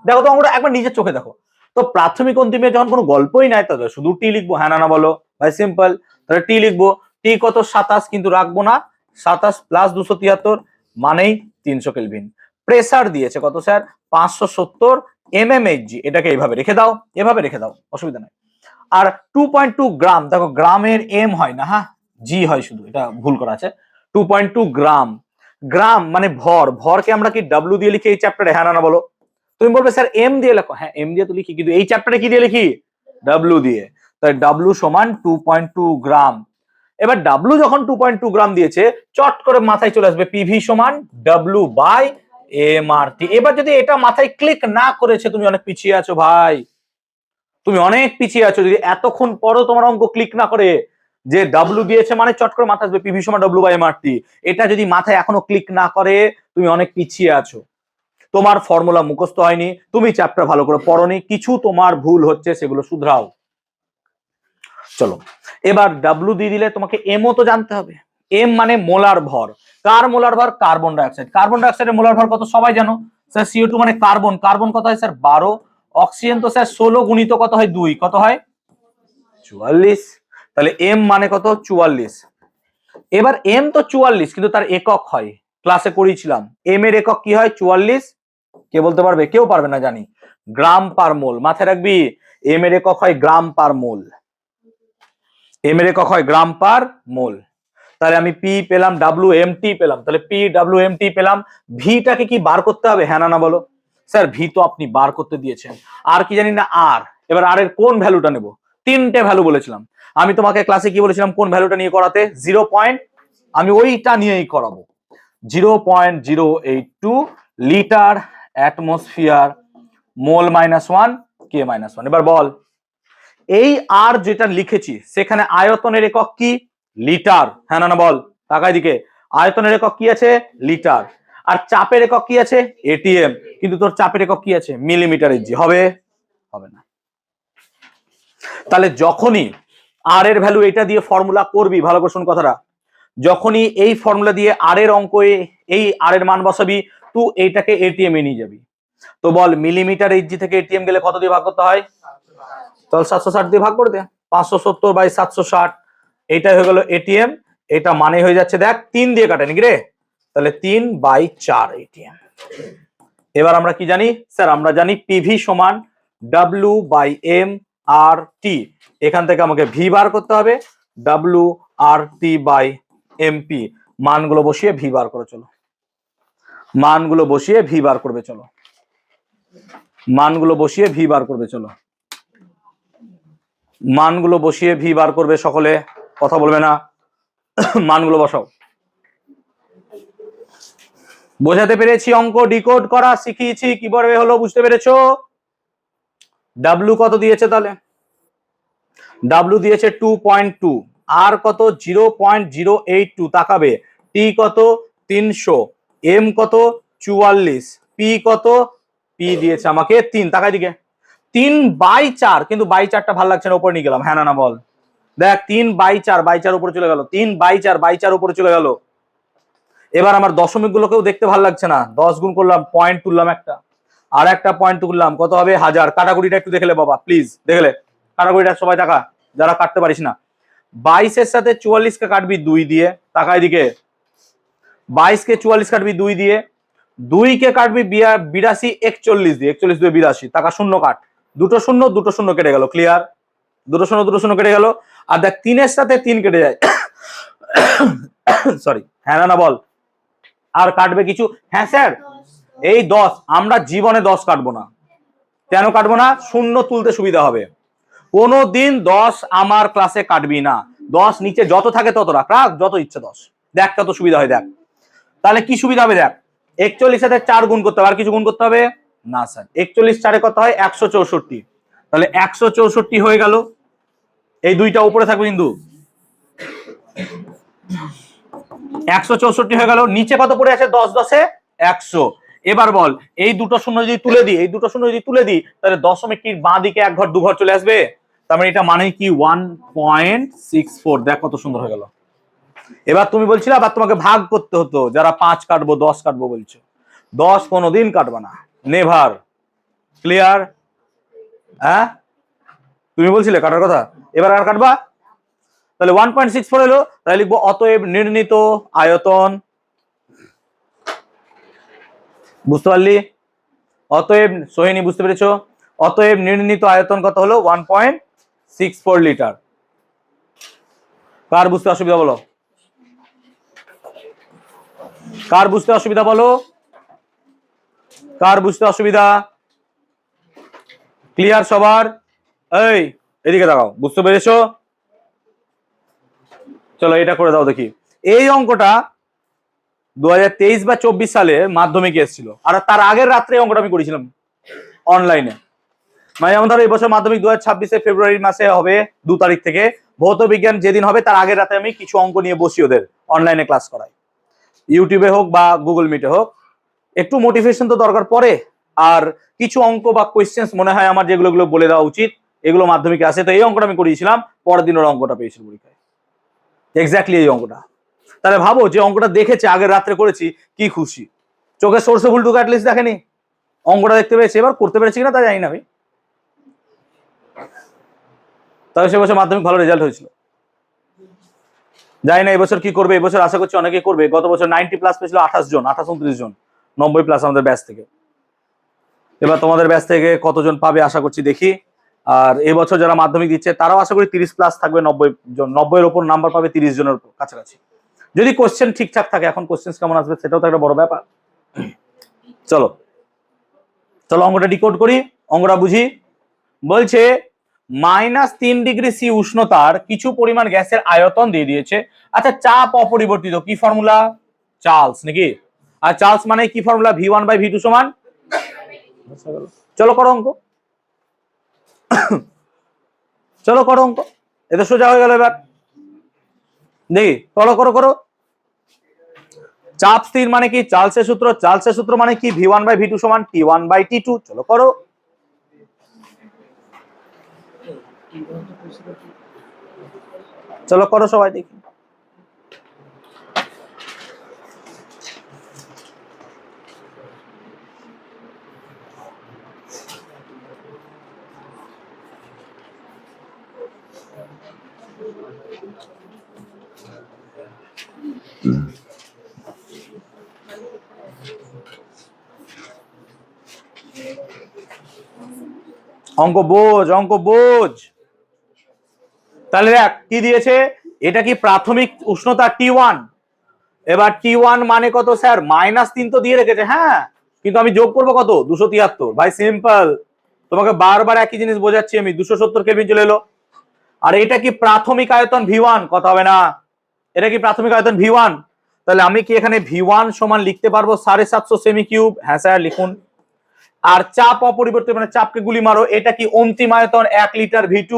দেখো তো অঙ্কটা একবার নিজের চোখে দেখো তো, প্রাথমিক অন্তিমে যখন কোনো গল্পই নাই তাহলে শুধু টি লিখবো, হ্যাঁ না বলো? ভাই সিম্পল, তাহলে টি লিখবো। টি কত? 27, কিন্তু রাখবো না, 27 প্লাস 273 মানেই 300 কেলভিন। প্রেসার দিয়েছে কত স্যার? 570 mmHg। এটাকে এইভাবে রেখে দাও, এভাবে রেখে দাও, অসুবিধা নাই। আর 2.2 গ্রাম, দেখো গ্রামের এম হয় না, হ্যাঁ জি হয় শুধু, এটা ভুল করা আছে। 2.2 গ্রাম, গ্রাম মানে ভর, ভরকে আমরা কি ডাব্লিউ দিয়ে লিখি এই চ্যাপ্টারে, হ্যাঁ না বলো? তুমি বলবে স্যার এম দিয়ে লেখো, হ্যাঁ এম দিয়ে তো লিখি, কিন্তু এই চ্যাপ্টারে কি দিয়ে লিখি? ডাব্লিউ দিয়ে। তাই ডাব্লিউ সমান 2.2 গ্রাম। এবার ডাব্লিউ যখন 2.2 গ্রাম দিয়েছে, চট করে মাথায় চলে আসবে পিভি সমান ডাব্লিউ বাই এম আর টি। এবার যদি এটা মাথায় ক্লিক না করেছে, তুমি অনেক পিছিয়ে আছো ভাই, তুমি অনেক পিছিয়ে আছো। যদি এতক্ষণ পরও তোমার অঙ্ক ক্লিক না করে যে ডাব্লিউ দিয়েছে মানে চট করে মাথায় আসবে পিভি সমান ডাব্লিউ বাই এম আর টি, এটা যদি মাথায় এখনো ক্লিক না করে, তুমি অনেক পিছিয়ে আছো। তোমার ফর্মুলা মুখস্থ হয়নি, তুমি চ্যাপ্টার ভালো করে পড়োনি, কিছু তোমার ভুল হচ্ছে, সেগুলো শুধরাও। চলো এবার ডাব্লিউ দিয়ে দিলে তোমাকে এমও তো জানতে হবে। এম মানে মোলার ভর। কার মোলার ভর? Carbon dioxide. কার্বন ডাইঅক্সাইডের মোলার ভর কত সবাই জানো স্যার? CO2 মানে কার্বন, কার্বন কত হয় স্যার? 12। অক্সিজেন তো স্যার 16 গুণিত কত হয়? 2, কত হয়? 44। তাহলে এম মানে কত? 44। এবার এম তো 44, কিন্তু তার একক হয়, ক্লাসে করিয়েছিলাম। এম এর একক কি হয়? 44। কে বলতে পারবে? কেউ পারবে না জানি। গ্রাম পার মোল, মাথায় রাখবি, এম এর একক হয় গ্রাম পার মোল। এম এর একক হয় গ্রাম পার মোল। তাহলে আমি পি পেলাম, ডাব্লিউ এম টি পেলাম, তাহলে পি ডাব্লিউ এম টি পেলাম। ভিটাকে কি বার করতে হবে, হ্যাঁ না বলো? স্যার ভি তো আপনি বার করতে দিয়েছেন, আর কি জানি না আর। এবার আর এর কোন ভ্যালুটা নেব? 3টে ভ্যালু বলেছিলাম আমি তোমাকে ক্লাসে, কি বলেছিলাম কোন ভ্যালুটা নিয়ে করাতে? 0 পয়েন্ট, আমি ওইটা নিয়েই করাবো। 0.082 লিটার অ্যাটমসফিয়ার মোল -1 কে -1। এবার বল, এই আর যেটা লিখেছি সেখানে আয়তনের একক কি? লিটার, হ্যাঁ না বল? তাকাই দিকে, আয়তনের একক কি আছে? লিটার। আর চাপের একক কি আছে? এটিএম। কিন্তু তোর চাপের একক কি আছে? মিলিমিটার ইঞ্চি। হবে? হবে না। তাহলে যখনই আর এর ভ্যালু এটা দিয়ে ফর্মুলা করবি, ভালো করে শোন কথাটা, যখনই এই ফর্মুলা দিয়ে আর এর অঙ্ক, এই আর এর মান বসাবি, তুই এইটাকে এটিএম এ নিয়ে যাবি। তো বল মিলিমিটার ইঞ্চি থেকে এটিএম গেলে কত দিয়ে ভাগ করতে হয়? তাহলে 760 দিয়ে ভাগ করে দে, 570/760, এইটাই হয়ে গেল এটিএম। এটা মানে হয়ে যাচ্ছে, দেখ 3 দিয়ে কাটে নাকি রে, তাহলে 3/4 এটিএম। এবার আমরা কি জানি স্যার? আমরা জানি পিভি সমান W by M R T. এখান থেকে আমাকে ভি বার করতে হবে, W R T by MP. মানগুলো বসিয়ে ভি বার করে চলো, মানগুলো বসিয়ে ভি বার করবে চলো, মানগুলো বসিয়ে ভি বার করবে চলো, মানগুলো বসিয়ে ভি বার করবে, সকলে কথা বলবে না, মানগুলো বসাও। বোঝাতে পেরেছি? অঙ্ক ডিকোড করা শিখিয়েছি, কিভাবে হলো বুঝতে পেরেছো? ডাব্লিউ কত দিয়েছে তাহলে? ডাব্লিউ দিয়েছে 2.2, আর কত? 0.082। তাকাবে, টি কত? 300, এম কত? 44, পি কত? পি দিয়েছে আমাকে 3, তাকাই দিকে, 3/4, কিন্তু 4/4টা ভালো লাগছে না, উপরে নিয়ে গেলাম, হ্যাঁ না বল? দেখ 3/4 উপরে চলে গেল, 3/4 উপরে চলে গেল। এবার আমার দশমিক গুলোকেও দেখতে ভালো লাগছে না, 10 গুণ করলাম, পয়েন্ট তুললাম একটা, আর একটা পয়েন্ট তুললাম, কত হবে? 1000। কাটাকুটিটা একটু দেখলে বাবা প্লিজ, দেখলে কাটাকুটিটা সবাই টাকা, যারা কাটতে পারিস না। 22 এর সাথে 44 কে কাটবি 2 দিয়ে, টাকা এদিকে, 22 কে 44 কাটবি 2 দিয়ে, 2 কে কাটবি 82 41 দিয়ে, 41 2 82, টাকা শূন্য কাট, দুটো শূন্য কেটে গেল, ক্লিয়ার? দুটো শূন্য কেটে গেল। আর দেখ 3 এর সাথে 3 কেটে যায়, সরি, হ্যাঁ না বল? আর কাটবে কিছু? হ্যাঁ স্যার, এই 10, আমরা জীবনে 10 কাটবো না। কেন কাটবো না? শূন্য তুলতে সুবিধা হবে। কোনোদিন 10 আমার ক্লাসে কাটবি না, 10 নিচে যত থাকে তত রাখ, যত ইচ্ছে 10, দেখ কত সুবিধা হয়। দেখ তাহলে কি সুবিধা হবে, দেখ 41 সাথে 4 গুণ করতে হবে, আর কিছু গুণ করতে হবে না স্যার। 41 4 কত হয়? 164, তাহলে 164 হয়ে গেল। এই দুইটা উপরে থাকবে কিন্তু, 164 হয়ে গেল। নিচে কত পড়ে আছে? 10 10 এ 100। এবার বল, এই দুটো শূন্য যদি তুলে দিই, এই দুটো শূন্য যদি তুলে দিই, তাহলে দশমিকটির বাঁ দিকে এক ঘর দু ঘর চলে আসবে। তার মানে এটা মানে কি 1.64। দেখ কত সুন্দর হয়ে গেল। এবার তুমি বলছিলে আবার তোমাকে ভাগ করতে হতো, যারা 5 কাটবো 10 কাটবো বলছো, 10 কোনোদিন কাটবে না, নেভার। ক্লিয়ার? হ্যাঁ, তুমি বলছিলে কাটার কথা, এবার আর কাটবা? তাহলে 1.64 হলো, তাহলে লিখবো অতএব নির্ণীত আয়তন, বুঝতে পারলি? অতএব সোহিনী বুঝতে পেরেছো? অতএব নির্ণীত আয়তন কত হলো? 1.64 লিটার। কার বুঝতে অসুবিধা বলো? কার বুঝতে অসুবিধা বলো? কার বুঝতে অসুবিধা? ক্লিয়ার সবার? এই এদিকে দেখাও, বুঝতে পেরেছো? চলো এটা করে দাও দেখি। এই অঙ্কটা 2023 বা 24 সালে মাধ্যমিকে এসেছিল, আর তার আগের রাত্রে অঙ্কটা আমি করেছিলাম অনলাইনে। মানে যেমন ধরো এই বছর মাধ্যমিক 2026 ফেব্রুয়ারি মাসে হবে 2 তারিখ থেকে, ভৌত বিজ্ঞান যেদিন হবে তার আগের রাতে আমি কিছু অঙ্ক নিয়ে বসি ওদের, অনলাইনে ক্লাস করাই, ইউটিউবে হোক বা গুগল মিটে হোক। একটু মোটিভেশন তো দরকার পড়ে, আর কিছু অঙ্ক বা কোয়েশ্চেন্স মনে হয় আমার যেগুলো বলে দেওয়া উচিত, এগুলো মাধ্যমিকে আসে। তো এই অঙ্কটা আমি করিয়েছিলাম, পরের দিন ওর অঙ্কটা পেয়েছিল পরীক্ষায়, এক্স্যাক্টলি এই অঙ্কটা। তাহলে ভাবো যে অঙ্কটা দেখেছে, আগের রাত্রে করেছি, কি খুশি। চোখে সরষে ফুলটুকু অ্যাটলিস্ট দেখেনি, অঙ্কটা দেখতে পেয়েছে। এবার করতে পেরেছি কিনা তা জানি না আমি, তবে সে বছর মাধ্যমিক ভালো রেজাল্ট হয়েছিল। জানি না এবছর কি করবে, এবছর আশা করছি অনেকেই করবে। গত বছর 90+ পেয়েছিল 28 জন, 28-29 জন, 90+ আমাদের ব্যাচ থেকে। এবার তোমাদের ব্যাচ থেকে কতজন পাবে আশা করছি দেখি। আর এবছর যারা মাধ্যমিক দিচ্ছে তারাও আশা করি 30+ থাকবে, 90 জন, 90-এর ওপর নাম্বার পাবে 30 জনের কাছাকাছি, যদি কোশ্চেন ঠিকঠাক থাকে। এখন কোশ্চেন কেমন আসবে সেটাও তো একটা বড় ব্যাপার। চলো চলো অঙ্কটা ডিকোড করি, অঙ্কটা বুঝি। বলছে -3 ডিগ্রি সি উষ্ণতার কিছু পরিমাণ গ্যাসের আয়তন দিয়ে দিয়েছে। আচ্ছা, চাপ অপরিবর্তিত, কি ফর্মুলা? চার্লস নাকি? আর চার্লস মানে কি ফর্মুলা? V1/V2 সমান। চলো করো অঙ্ক, চলো করো অঙ্ক, এটা সোজা হয়ে গেল। এবার দেখি, করো করো করো। চাপ স্থির মানে কি? চার্লসের সূত্র। চার্লসের সূত্র মানে কি? V1/V2 সমান T1/T2। চলো করো। চলো করো সবাই দেখি। অঙ্ক বোঝ, অঙ্ক বোঝ। তাহলে দেখ কি দিয়েছে, এটা কি প্রাথমিক উষ্ণতা T1। এবার T1 মানে কত স্যার? -3 তো দিয়ে রেখেছে, হ্যাঁ, কিন্তু আমি যোগ করবো কত? 273। ভাই সিম্পল, তোমাকে বারবার একই জিনিস বোঝাচ্ছি আমি। 270 কেলভিন চলে এলো। আর এটা কি প্রাথমিক আয়তন V1, কথা হবে না। এটা কি প্রাথমিক আয়তন V1, তাহলে আমি কি এখানে V1 সমান লিখতে পারবো 750 সেমি কিউব? হ্যাঁ স্যার লিখুন। আর চাপ অপরিবর্তিত মানে চাপকে গুলি মারো, এটা কি অন্তিম আয়তন 1 লিটার V2,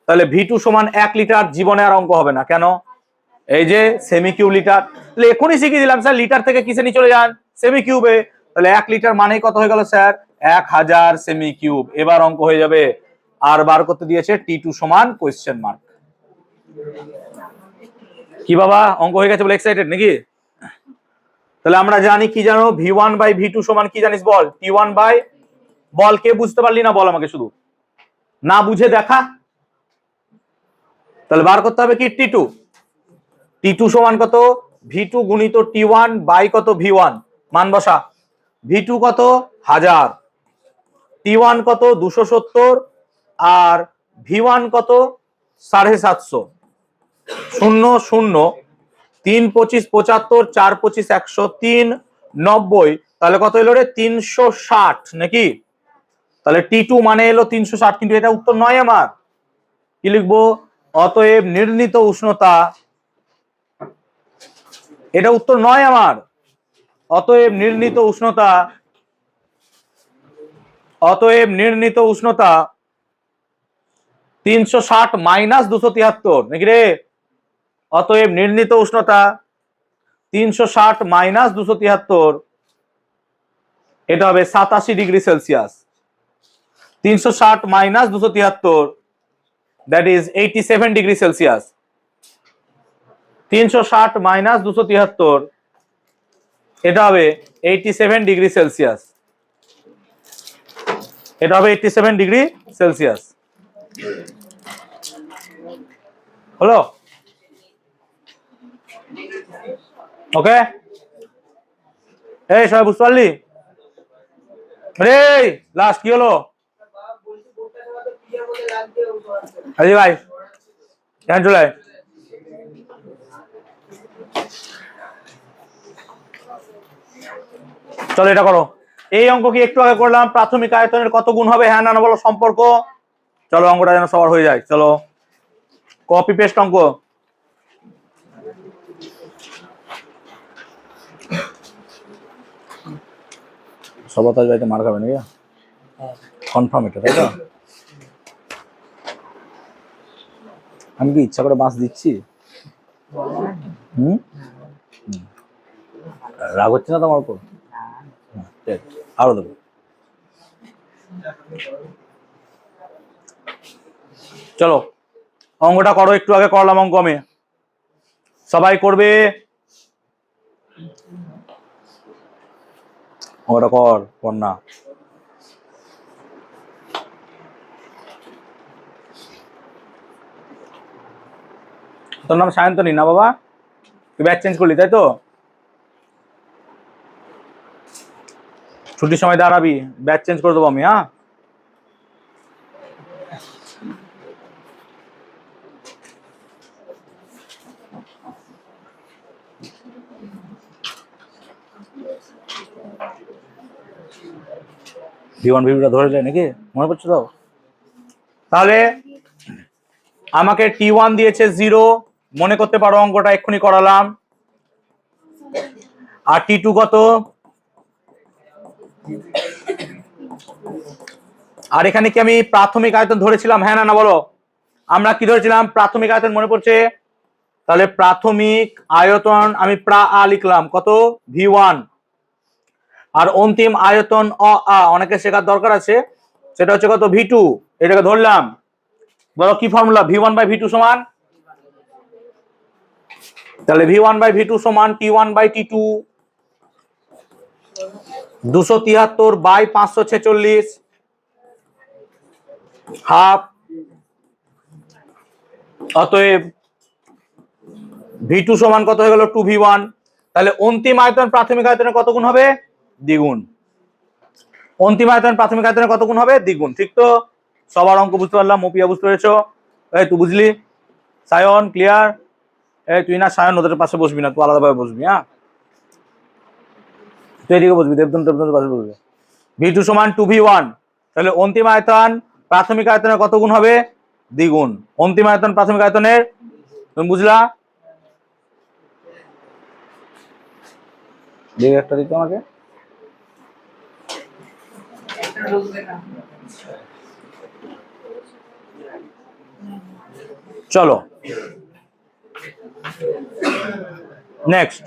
তাহলে V2 সমান 1 লিটার। জীবনে আর অঙ্ক হবে না, কেন? এই যে সেমি কিউব লিটার, তাহলে এখনই শিখিয়ে দিলাম স্যার, লিটার থেকে কিসে নিয়ে চলে যান? সেমি কিউবে। তাহলে 1 লিটার মানে কত হয়ে গেল স্যার? 1000 semi cube. এবার অঙ্ক হয়ে যাবে। আর বার করতে দিয়েছে T2 সমান কোয়েশ্চেন মার্ক। কি বাবা, অঙ্ক হয়ে গেছে বলে এক্সাইটেড নাকি? তাহলে আমরা জানি কি জানো? V1/V2 সমান কি জানিস বল? T1 বাই, বল কে বুঝতে পারলি না বল আমাকে, শুধু না বুঝে দেখা। তাহলে বার করতে হবে কি? T2। T2 সমান কত? V2 গুণিত T1 বাই কত? V1। মান বসা। V2 কত? 1000, T1 কত? 270, আর V1 কত? 750। 0 0 3 25 75, 4 25 103, 90, তাহলে কত এলো রে? 360 নাকি? তাহলে T2 মানে এলো 360, কিন্তু এটা উত্তর নয় আমার। কি লিখবো? অতএব নির্ণীত উষ্ণতা, এটা উত্তর নয় আমার। অতএব নির্ণীত উষ্ণতা, অতএব নির্ণীত উষ্ণতা 360 মাইনাস 273 নাকি রে? অতএব নির্ণীত উষ্ণতা 360 মাইনাস 273, এটা হবে 87 degree Celsius. 360 minus 273 that is 87 degree Celsius. 360 minus 273, এটা হবে 87 ডিগ্রি সেলসিয়াস। এটা হবে 87 ডিগ্রি সেলসিয়াস। হলো? ওকে, এই সবাই বুঝতে পারলি? রে লাস্ট কি হলো? আরে ভাই কেন চলে আয়। চলো এটা করো। এই অঙ্ক কি একটু আগে করলাম, প্রাথমিক আয়তনের কত গুণ হবে হ্যাঁ না বলো সম্পর্ক। চলো অঙ্কটা যেন সবার হয়ে যায়। চলো কপি পেস্ট অঙ্ক। সবাই বাড়িতে মার খাবে নাকি? কনফার্ম এটা, তাই তো? আমি কি ইচ্ছা করে বাঁশ দিচ্ছি? রাগ হচ্ছে না তোমার উপর? আরো দেবো। চলো অঙ্কটা করো, একটু আগে করলাম অঙ্ক আমি, সবাই করবে। অঙ্কটা কর না। তোর নাম সায়ন্তনী না বাবা? তুই ব্যাচ চেঞ্জ করলি তাই তো? ছুটির সময় দাঁড়াবি, ব্যাচ চেঞ্জ করে দেবো আমি। হ্যাঁ V1 V2টা ধরে যায় নাকি মনে পড়ছে তো? তাহলে আমাকে T1 দিয়েছে 0, মনে করতে পারো অঙ্কটা এক্ষুনি করালাম। আর T2 কত? আর এখানে কি আমি প্রাথমিক আয়তন ধরেছিলাম হ্যাঁ না বলো? আমরা কি ধরেছিলাম? প্রাথমিক আয়তন মনে পড়ছে? তাহলে প্রাথমিক আয়তন আমি লিখলাম কত? V1। আর অন্তিম আয়তন অনেকে শেখার দরকার আছে, সেটা হচ্ছে কত? V2। এটাকে ধরলাম। বলো কি ফর্মুলা? V1/V2 সমান, তাহলে V1/V2 সমান T1/T2 273/546 হাফ। অতএব V2 সমান কত হয়ে গেল? 2V1। তাহলে অন্তিম আয়তন প্রাথমিক আয়তনের কত গুণ হবে? দ্বিগুণ। অন্তিম আয়তন প্রাথমিক আয়তনের কত গুণ হবে? দ্বিগুণ। ঠিক তো? সবার অঙ্ক বুঝতে পারলাম? মপিয়া বুঝতে পেরেছো? এই তুই বুঝলি? সায়ন ক্লিয়ার? এই তুই না সায়ন ওদের পাশে বসবি না, তুই আলাদাভাবে বসবি। হ্যাঁ তুই এদিকে বসবি, দেবদন পাশে বসবি। V2 সমান 2V1। তাহলে অন্তিম আয়তন প্রাথমিক আয়তনের কত গুণ হবে? দ্বিগুণ। অন্তিম আয়তন প্রাথমিক আয়তনের, তুমি বুঝলা? একটা দিতে আমাকে। চলো নেক্সট,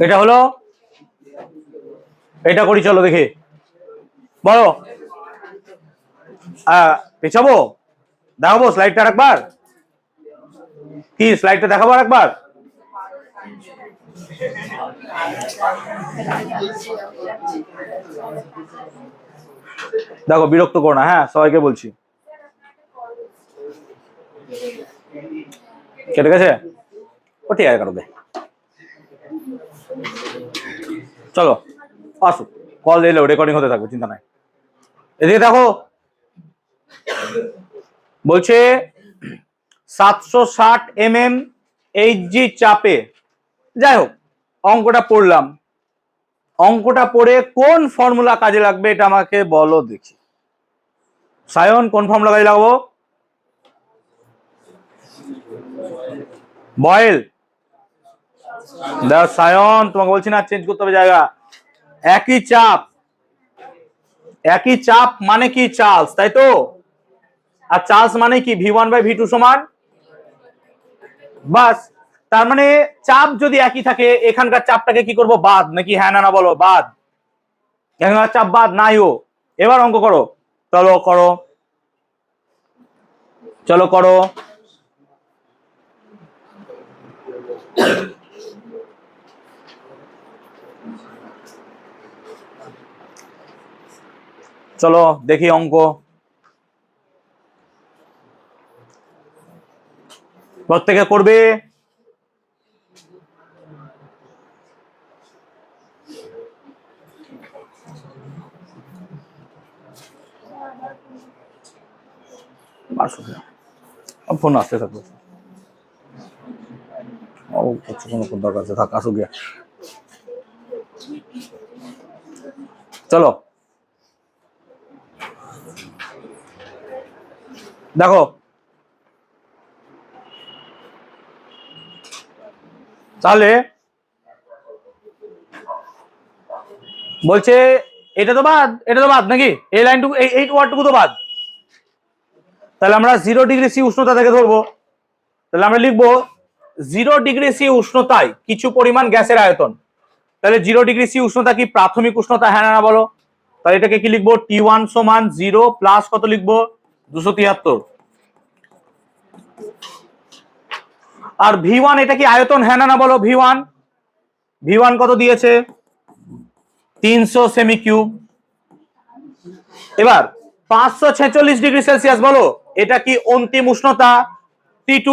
এটা হলো, এটা করি। চলো দেখি, বলো পেছাবো? দেখাবো স্লাইডটা একবার? কি স্লাইডটা দেখাবো একবার? দেখো বিরক্ত করো না, হ্যাঁ সবাইকে বলছি। কেটে গেছে? ও ঠিক আছে, কাটো দে। চলো আসো, কল দিলেও রেকর্ডিং হতে থাকবে, চিন্তা নাই। এদিকে দেখো, বলছে 760 mm HG চাপে। যাই হোক অঙ্কটা পড়লাম, অঙ্কটা পড়ে কোন ফর্মুলা কাজে লাগবে এটা আমাকে বলো দেখি। সায়ন কোন ফর্মুলা কাজে লাগাবো? বয়েল। দেখো সায়ন তোমাকে বলছি না চেঞ্জ করতে হবে জায়গা। একই চাপ, একই চাপ মানে কি? চার্লস, তাই তো? আর চার্লস মানে কি? V1/V2 সমান। বাস, তার মানে চাপ যদি একই থাকে এখানকার চাপটাকে কি করব? বাদ, নাকি হ্যাঁ না বলো? বাদ। এখানকার চাপ বাদ নাই ও। এবার অঙ্ক করো, চলো করো। চলো করো। চলো দেখি অঙ্ক প্রত্যেকে করবে। ফোন আসতে থাকবে, কোনো দরকার আছে, থাক আসুক গিয়া। চলো দেখো, তাহলে বলছে এটা তো বাদ, এটা তো বাদ নাকি, এই লাইনটুকু, এই ওয়ার্ডটুকু তো বাদ। তাহলে আমরা 0°C উষ্ণতা থেকে ধরবো। তাহলে আমরা লিখবো 0°C উষ্ণতায় কিছু পরিমাণ গ্যাসের আয়তন। তাহলে 0°C উষ্ণতা কি প্রাথমিক উষ্ণতা, হ্যাঁ না বলো? তাহলে এটাকে কি লিখবো, T1 সমান 0 প্লাস কত লিখবো, 273। আর V1 এটা কি আয়তন, হ্যাঁ না বলো? V1 কত দিয়েছে, 300 সেমি কিউব। এবার 546°C বলো, এটা কি অন্তিম উষ্ণতা T2?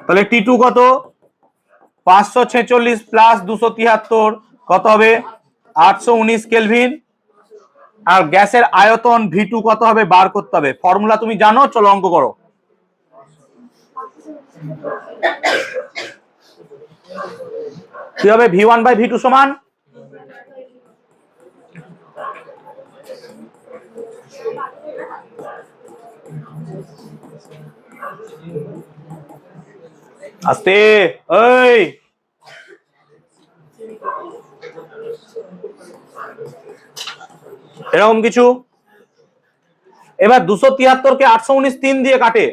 তাহলে T2 কত, 546 প্লাস 273 কত হবে, 819 কেলভিন। আর গ্যাসের আয়তন V2 কত হবে বার করতে হবে, ফর্মুলা তুমি জানো, চলো অঙ্ক করো। কি হবে, V1/V2 সমান আস্তে, এই এরকম কিছু। এবার 273 কে 819 3 দিয়ে কাটে,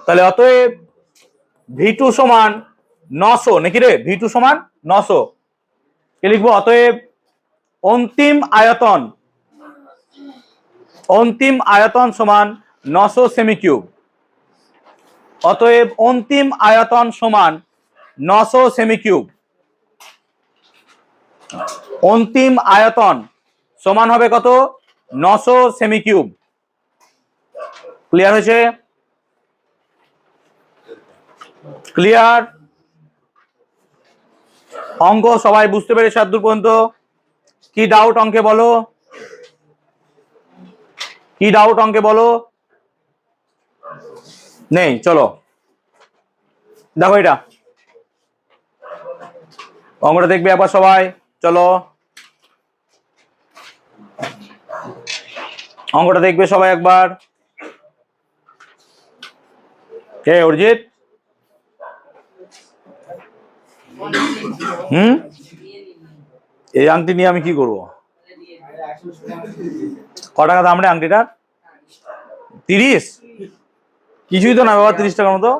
তাহলে অতএব V2 সমান 900 নাকি রে, V2 সমান 900 কে লিখবো। অতএব অন্তিম আয়তন সমান 900 সেমি কিউব। অতএব অন্তিম আয়তন সমান 900 সেমি কিউব। অন্তিম আয়তন সমান হবে কত, 900 সেমি কিউব। ক্লিয়ার হয়েছে? ক্লিয়ার? অঙ্ক সবাই বুঝতে পেরেছে এতদূর পর্যন্ত? কি ডাউট অঙ্কে বলো, কি ডাউট অঙ্কে বলো? নেই? চলো দেখো এটা অঙ্কটা দেখবে একবার সবাই, চলো অঙ্কটা দেখবে সবাই একবার। কে অরিজিৎ? এই আংটি নিয়ে আমি কি করবো? ক টাকা দাম রে আংটিটার? 30? কিছুই তো না বাবা, 30 টাকার মতো।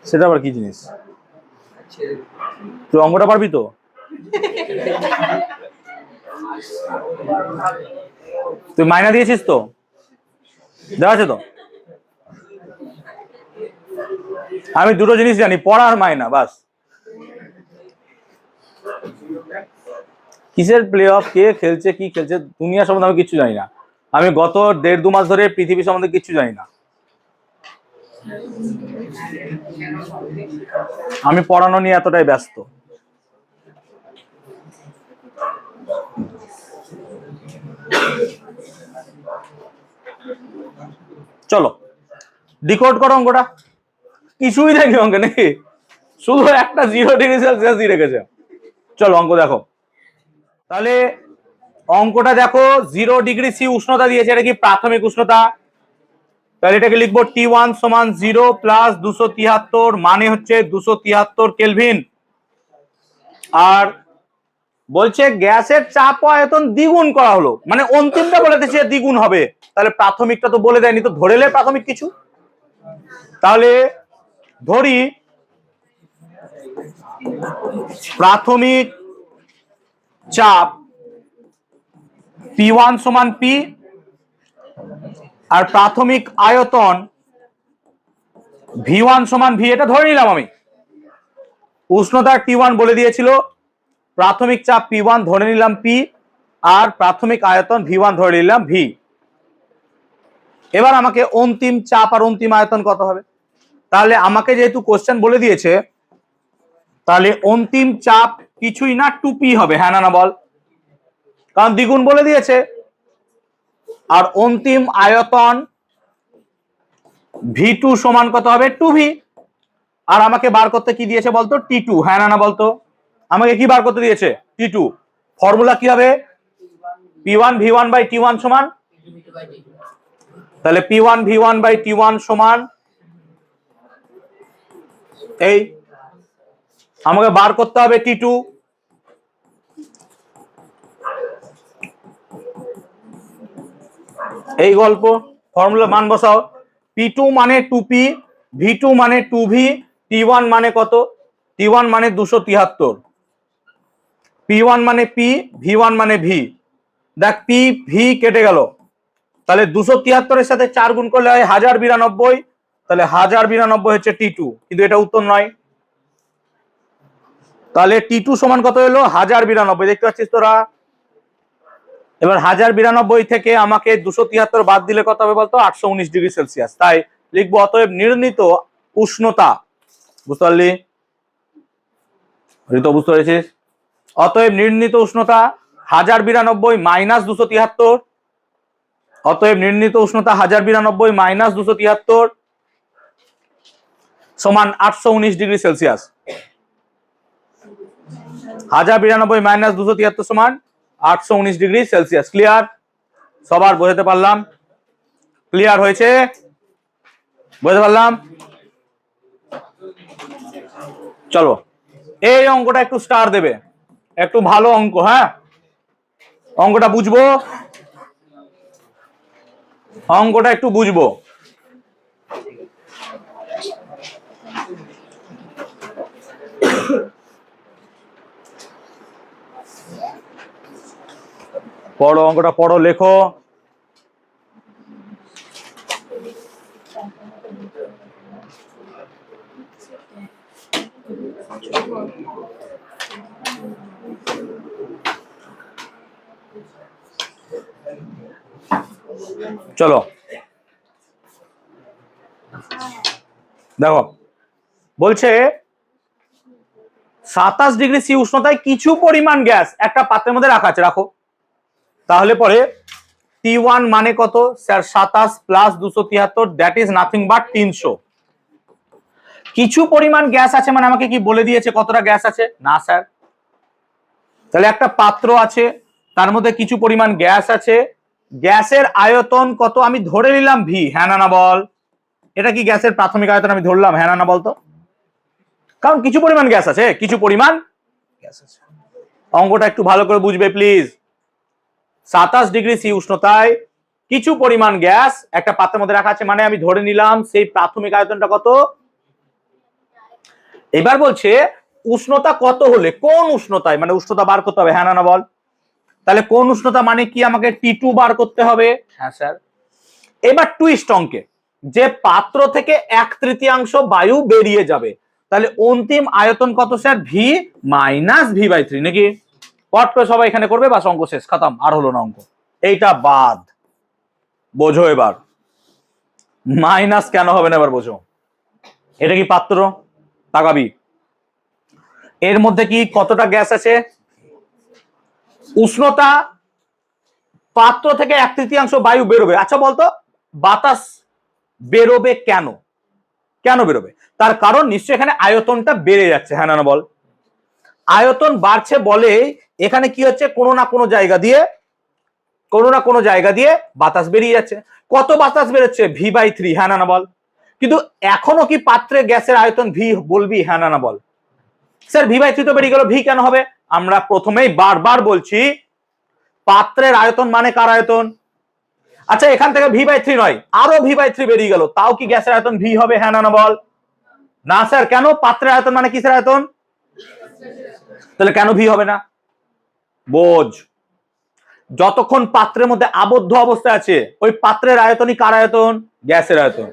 সেটা আবার কি জিনিস? তুই অঙ্কটা পারবি তো? তুই মাইনা দিয়েছিস তো? দেওয়া আছে তো? আমি দুটো জিনিস জানি, পড়া আর মাইনা, বাস। কিসের প্লে অফ, কে খেলছে, কি খেলছে, দুনিয়া সম্বন্ধে আমি কিচ্ছু জানি না। আমি গত 1.5-2 মাস ধরে পৃথিবী সম্বন্ধে কিচ্ছু জানি না। আমি পড়ানো নিয়ে এতটাই ব্যস্ত। চলো ডিকোড করো অঙ্কটা। কিছুই দেখি অঙ্কে নাকি, শুধু একটা 0°C দিয়ে রেখেছে। চলো অঙ্ক দেখো। তাহলে অঙ্কটা দেখো, 0°C উষ্ণতা দিয়েছে, এটা কি প্রাথমিক উষ্ণতা। তাহলে এটাকে লিখবো T1 সমান 0 প্লাস 273, মানে হচ্ছে 273 কেলভিন। আর বলছে গ্যাসের চাপ ও আয়তন দ্বিগুণ করা হলো, মানে অন্তিমটা বলে দিয়েছে দ্বিগুণ হবে। তাহলে প্রাথমিকটা তো বলে দেয়নি, তো ধরেলে প্রাথমিক কিছু। তাহলে ধরি প্রাথমিক চাপ P1 সমান P আর প্রাথমিক আয়তন V1 সমান V, এটা ধরে নিলাম আমি। উষ্ণতা T1 বলে দিয়েছিল, প্রাথমিক চাপ P1 ধরে নিলাম P, আর প্রাথমিক আয়তন V1 ধরে নিলাম V। এবার আমাকে অন্তিম চাপ আর অন্তিম আয়তন কত হবে? তাহলে আমাকে যেহেতু কোশ্চেন বলে দিয়েছে, তাহলে অন্তিম চাপ কিছুই না 2P হবে, হ্যাঁ না বল, কারণ দ্বিগুণ বলে দিয়েছে। আর অন্তিম আয়তন V2 সমান কত হবে? 2V। আর আমাকে বার করতে কি দিয়েছে বলতো? T2, হ্যাঁ না বলতো, আমাকে কি বার করতে দিয়েছে? T2। ফর্মুলা কি হবে? P1 V1 বাই T1 সমান, তাহলে P1 V1 বাই T1 সমান এই, আমাকে বার করতে হবে T2। এই গল্প, ফর্মুলা মান বসাও। P2 মানে 2P, V2 মানে 2V, T1 মানে কত? T1 মানে 273, P1 মানে P, V1 মানে V। দেখ P V কেটে গেল, তাহলে 273 এর সাথে 4 গুণ করলে হয় 1092, তাহলে 1092 হচ্ছে T2, কিন্তু এটা উত্তর নয়। তাহলে T2 সমান কত হলো? 1092, দেখতে পাচ্ছিস তোরা? এবার 1092 থেকে আমাকে 273 বাদ দিলে কত হবে বলতো? 819 ডিগ্রি সেলসিয়াস। তাই লিখবো অতএব নির্ণীত উষ্ণতা, বুঝতে পারলি? ঋতু বুঝতে পেরেছিস? অতএব নির্ণীত উষ্ণতা 1092 মাইনাস 273, অতএব নির্ণীত উষ্ণতা 1092 মাইনাস 273 সমান 819 ডিগ্রি সেলসিয়াস। 1092 মাইনাস 273 সমান 819 ডিগ্রি সেলসিয়াস। ক্লিয়ার? সবার বোঝাতে পারলাম? ক্লিয়ার হয়েছে? বুঝতে পারলাম? চলো এই অঙ্কটা একটু স্টার দেবে, একটু ভালো অঙ্ক, হ্যাঁ অঙ্কটা বুঝবো, অঙ্কটা একটু বুঝবো। পড়ো অঙ্কটা, পড়ো, লেখো। চলো দেখো, বলছে 27 ডিগ্রি সি উষ্ণতায় কিছু পরিমাণ গ্যাস একটা পাত্রের মধ্যে রাখা আছে, রাখো। তাহলে পরে T1 মানে কত sir? 27 plus 273, that is nothing but 300। কিছু পরিমাণ গ্যাস আছে মানে আমাকে কি বলে দিয়েছে কতটা গ্যাস আছে? না স্যার। তাহলে একটা পাত্র আছে, তার মধ্যে কিছু পরিমাণ গ্যাস আছে, গ্যাসের আয়তন কত আমি ধরে নিলাম V, হ্যাঁ না বল? এটা কি গ্যাসের প্রাথমিক আয়তন আমি ধরলাম, হ্যাঁ না বলতো? কারণ কিছু পরিমাণ গ্যাস আছে, কিছু পরিমাণ গ্যাস আছে। অঙ্কটা একটু ভালো করে বুঝবে প্লিজ। 27 ডিগ্রি সি উষ্ণতায় কিছু পরিমাণ গ্যাস একটা পাত্রের মধ্যে রাখা আছে মানে আমি ধরে নিলাম সেই প্রাথমিক আয়তনটা কত। এবার বলছে উষ্ণতা কত হলে, কোন উষ্ণতায়, মানে উষ্ণতা বার করতে হবে, হ্যাঁ না বল? তাহলে কোন উষ্ণতা মানে কি? আমাকে T2 বার করতে হবে, হ্যাঁ স্যার। এবার টুইস্ট অঙ্কে, যে পাত্র থেকে 1/3 বায়ু বেরিয়ে যাবে, তাহলে অন্তিম আয়তন কত স্যার? V মাইনাস V/3, নাকি? পট করে সবাই এখানে করবে, বাস অঙ্ক শেষ, খতম, আর হলো না অঙ্ক। এইটা বাদ, বোঝো এবার মাইনাস কেন হবে না, এবার বোঝো। এটা কি পাত্র? তাকাবি এর মধ্যে কি কতটা গ্যাস আছে? উষ্ণতা, পাত্র থেকে 1/3 বায়ু বেরোবে। আচ্ছা বলতো বাতাস বেরোবে কেন? কেন বেরোবে? তার কারণ নিশ্চয়ই এখানে আয়তনটা বেড়ে যাচ্ছে, হ্যাঁ না বল? আয়তন বাড়ছে বলে এখানে কি হচ্ছে, কোনো না কোনো জায়গা দিয়ে বাতাস বেরিয়ে যাচ্ছে। কত বাতাস বেরোচ্ছে? V/3, হ্যাঁ না বল? কিন্তু এখনো কি পাত্রে গ্যাসের আয়তন V বলবি, হ্যাঁ না বল? স্যার V/3 তো বেরিয়ে গেল, V কেন হবে? আমরা প্রথমেই বারবার বলছি পাত্রের আয়তন মানে কার আয়তন? আচ্ছা এখান থেকে V/3 নয়, আরো V/3 বেরিয়ে গেল, তাও কি গ্যাসের আয়তন V হবে, হ্যাঁ না বল? না স্যার, কেন? পাত্রের আয়তন মানে কিসের আয়তন? তাহলে কেন V হবে না? বোঝ, যতক্ষণ পাত্রের মধ্যে আবদ্ধ অবস্থায় আছে ওই পাত্রের আয়তনই কার আয়তন? গ্যাসের আয়তন।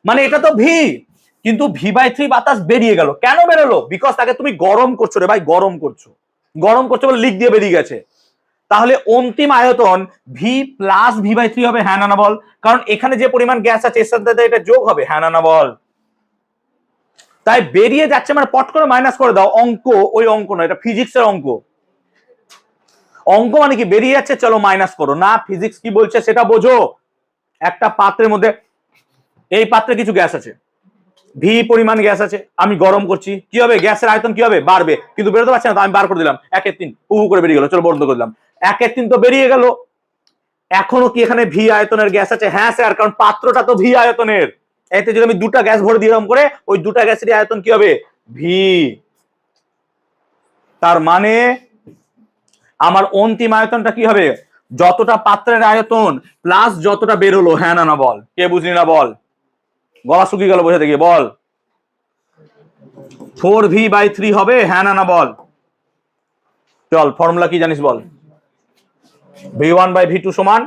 মানে এটা তো ভি, কিন্তু V/3 বাতাস বেরিয়ে গেল। কেন বেরোলো? বিকজ তাকে তুমি গরম করছো রে ভাই, গরম করছো। গরম করছো বলে লিক দিয়ে বেরিয়ে গেছে। তাহলে অন্তিম আয়তন ভি প্লাস V/3 হবে, হ্যাঁ না বল? কারণ এখানে যে পরিমাণ গ্যাস আছে এর সাথে এটা যোগ হবে, হ্যাঁ না বল? তাই বেরিয়ে যাচ্ছে মানে পট করে মাইনাস করে দাও। অঙ্ক ওই অঙ্ক নয়, এটা ফিজিক্সের অঙ্ক। অঙ্ক মানে কি বেরিয়ে যাচ্ছে চলো মাইনাস করো না, ফিজিক্স কি বলছে সেটা বোঝো। একটা পাত্রের মধ্যে, এই পাত্রে কিছু গ্যাস আছে, ভি পরিমাণ গ্যাস আছে, আমি গরম করছি, কি হবে? গ্যাসের আয়তন কি হবে? বাড়বে, কিন্তু বেরোতে পারছে না, তো আমি বার করে দিলাম 1/3, করে বেরিয়ে গেল, চলো বন্ধ করে দিলাম। 1/3 তো বেরিয়ে গেল। এখনো কি এখানে ভি আয়তনের গ্যাস আছে? হ্যাঁ স্যার, কারণ পাত্রটা তো ভি আয়তনের। এতে যদি আমি দুটা গ্যাস ভরে দিলাম করে, ওই দুটা গ্যাসের আয়তন কি হবে? ভি। তার মানে আমার অন্তিম আয়তনটা কি হবে? যতটা পাত্রের আয়তন প্লাস যতটা বেরোলো, হ্যাঁ না বল? কে বুঝলি না বল? গলা শুকিয়ে গেল বোঝাতে গিয়ে, বল। 4V/3 হবে, হ্যাঁ না বল? চল ফর্মুলা কি জানিস বল? V1/V2 সমান,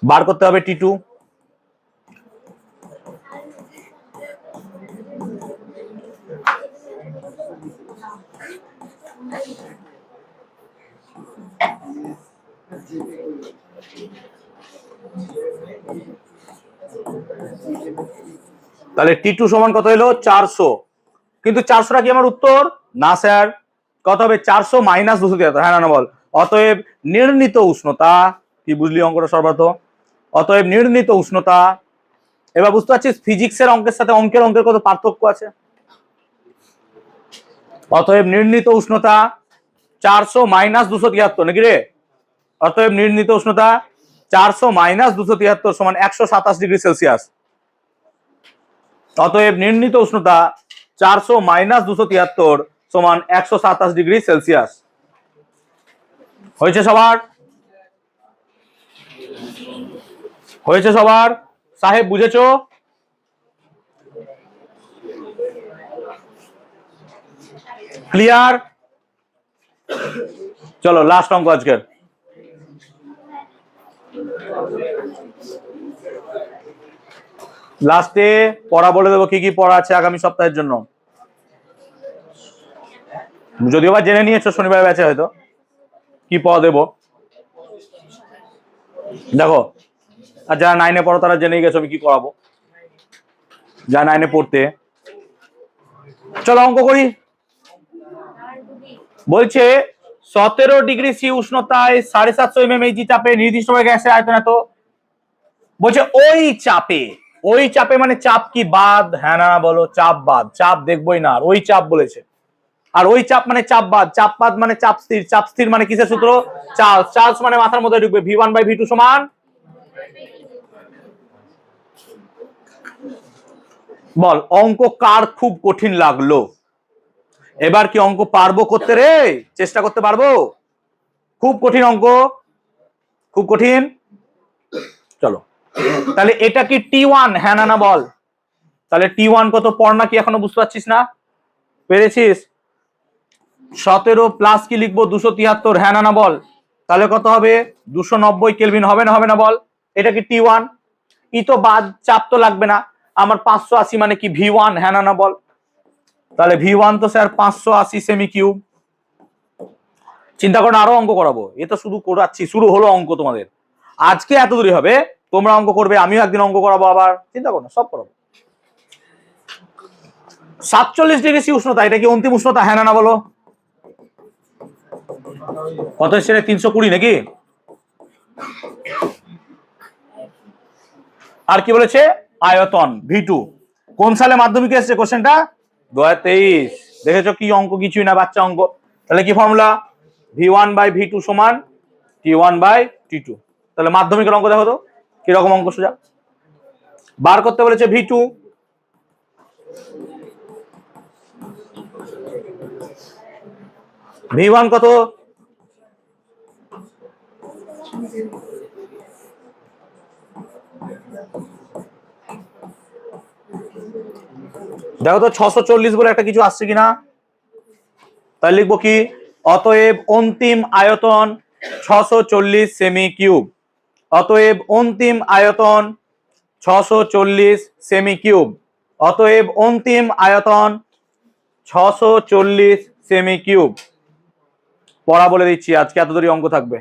বার করতে হবে T2। তাহলে T2 সমান কত হলো? 400। কিন্তু 400টা কি আমার উত্তর? না স্যার। কত হবে? 400 মাইনাস 273, হ্যাঁ না বল? অতএব নির্ণীত উষ্ণতা, কি বুঝলি অঙ্কটা সর্বার্থ? অতএব নির্ণীত উষ্ণতা, এবার বুঝতে পারছিস ফিজিক্সের অঙ্কের সাথে অঙ্কের কত পার্থক্য আছে। অতএব নির্ণীত উষ্ণতা 400 মাইনাস 273, নাকি রে? অতএব নির্ণীত উষ্ণতা 400 মাইনাস 273 সমান 127 ডিগ্রি সেলসিয়াস। অতএব নির্ণীত উষ্ণতা 400 মাইনাস 273 সমান 127 ডিগ্রি সেলসিয়াস। হয়েছে সবার? হয়েছে সবার? সাহেব বুঝেছো? ক্লিয়ার? চলো লাস্ট অঙ্ক আজকের। লাস্টে পড়া বলে দেবো কি কি পড়া আছে আগামী সপ্তাহের জন্য। যদিও বা জেনে নিয়েছো শনিবার ব্যাচে হয়তো কি পড়া দেবো। দেখো, আর যারা 9-এ পড়ো তারা জেনে গেছো আমি কি করাবো। যারা 9-এ পড়তে, চলো অঙ্ক করি। বলছে 17 ডিগ্রি সি উষ্ণতায় 750 mmHg চাপে নির্দিষ্ট গ্যাসের আয়তন এত। বলছে ওই চাপে মানে চাপ কি বাদ? হ্যাঁ না বলো? চাপ বাদ। চাপ দেখবোই না, আর ওই চাপ বলেছে। আর ওই চাপ মানে চাপ বাদ মানে চাপ স্থির। চাপ স্থির মানে কিসের সূত্র? চার্লস মানে মাথার মধ্যে ঢুকবে, V1/V2 সমান। বল অঙ্ক কার খুব কঠিন লাগলো? এবার কি অঙ্ক পারবো করতে রে? চেষ্টা করতে পারবো? খুব কঠিন অঙ্ক, খুব কঠিন। চলো তাহলে এটা কি T1, হ্যাঁ না বল? তাহলে T1 কত পড়না কি এখনো বুঝতে পারছিস না? পেরেছিস? 17 প্লাস কি লিখবো? 273, হ্যাঁ না বল? তাহলে কত হবে? 290 কেলভিন হবে না বল? এটা কি T1? ই তো বাদ, চাপ তো লাগবে না। আমার 580 মানে কি V1, হ্যাঁ না বল? তাহলে V1 তো স্যার 580 সেমি কিউব। চিন্তা করো, আরো অঙ্ক করাবো। এ তো শুধু করাচ্ছি, শুরু হলো অঙ্ক তোমাদের। আজকে এত দূরই হবে, তোমরা অঙ্ক করবে, আমিও একদিন অঙ্ক করাবো আবার। চিন্তা করো না, সব করাবো। 47 ডিগ্রি সি উষ্ণতা, এটা কি অন্তিম উষ্ণতা, হ্যাঁ না বলো? কত এসছে? 320 নাকি? আর কি বলেছে? আয়তন V2। কোন সালে মাধ্যমিকে এসছে কোশ্চেনটা? 2023। দেখেছো কি অঙ্ক? কিছুই না, বাচ্চা অঙ্ক। তাহলে কি ফর্মুলা? V1/V2 সমান T1/T2। তাহলে মাধ্যমিকের অঙ্ক দেখো তো কিরকম অঙ্ক সোজা। বার করতে বলেছে V2। V1 কত? দেখো তো 640 বলে একটা কিছু আসছে কিনা। তাই লিখবো কি? অতএব অন্তিম আয়তন 640 সেমি কিউব। অতএব অন্তিম আয়তন 640 সেমি কিউব। অতএব অন্তিম আয়তন 640 সেমি কিউব। পড়া বলে দিচ্ছি, আজকে এত দূরই অঙ্ক থাকবে।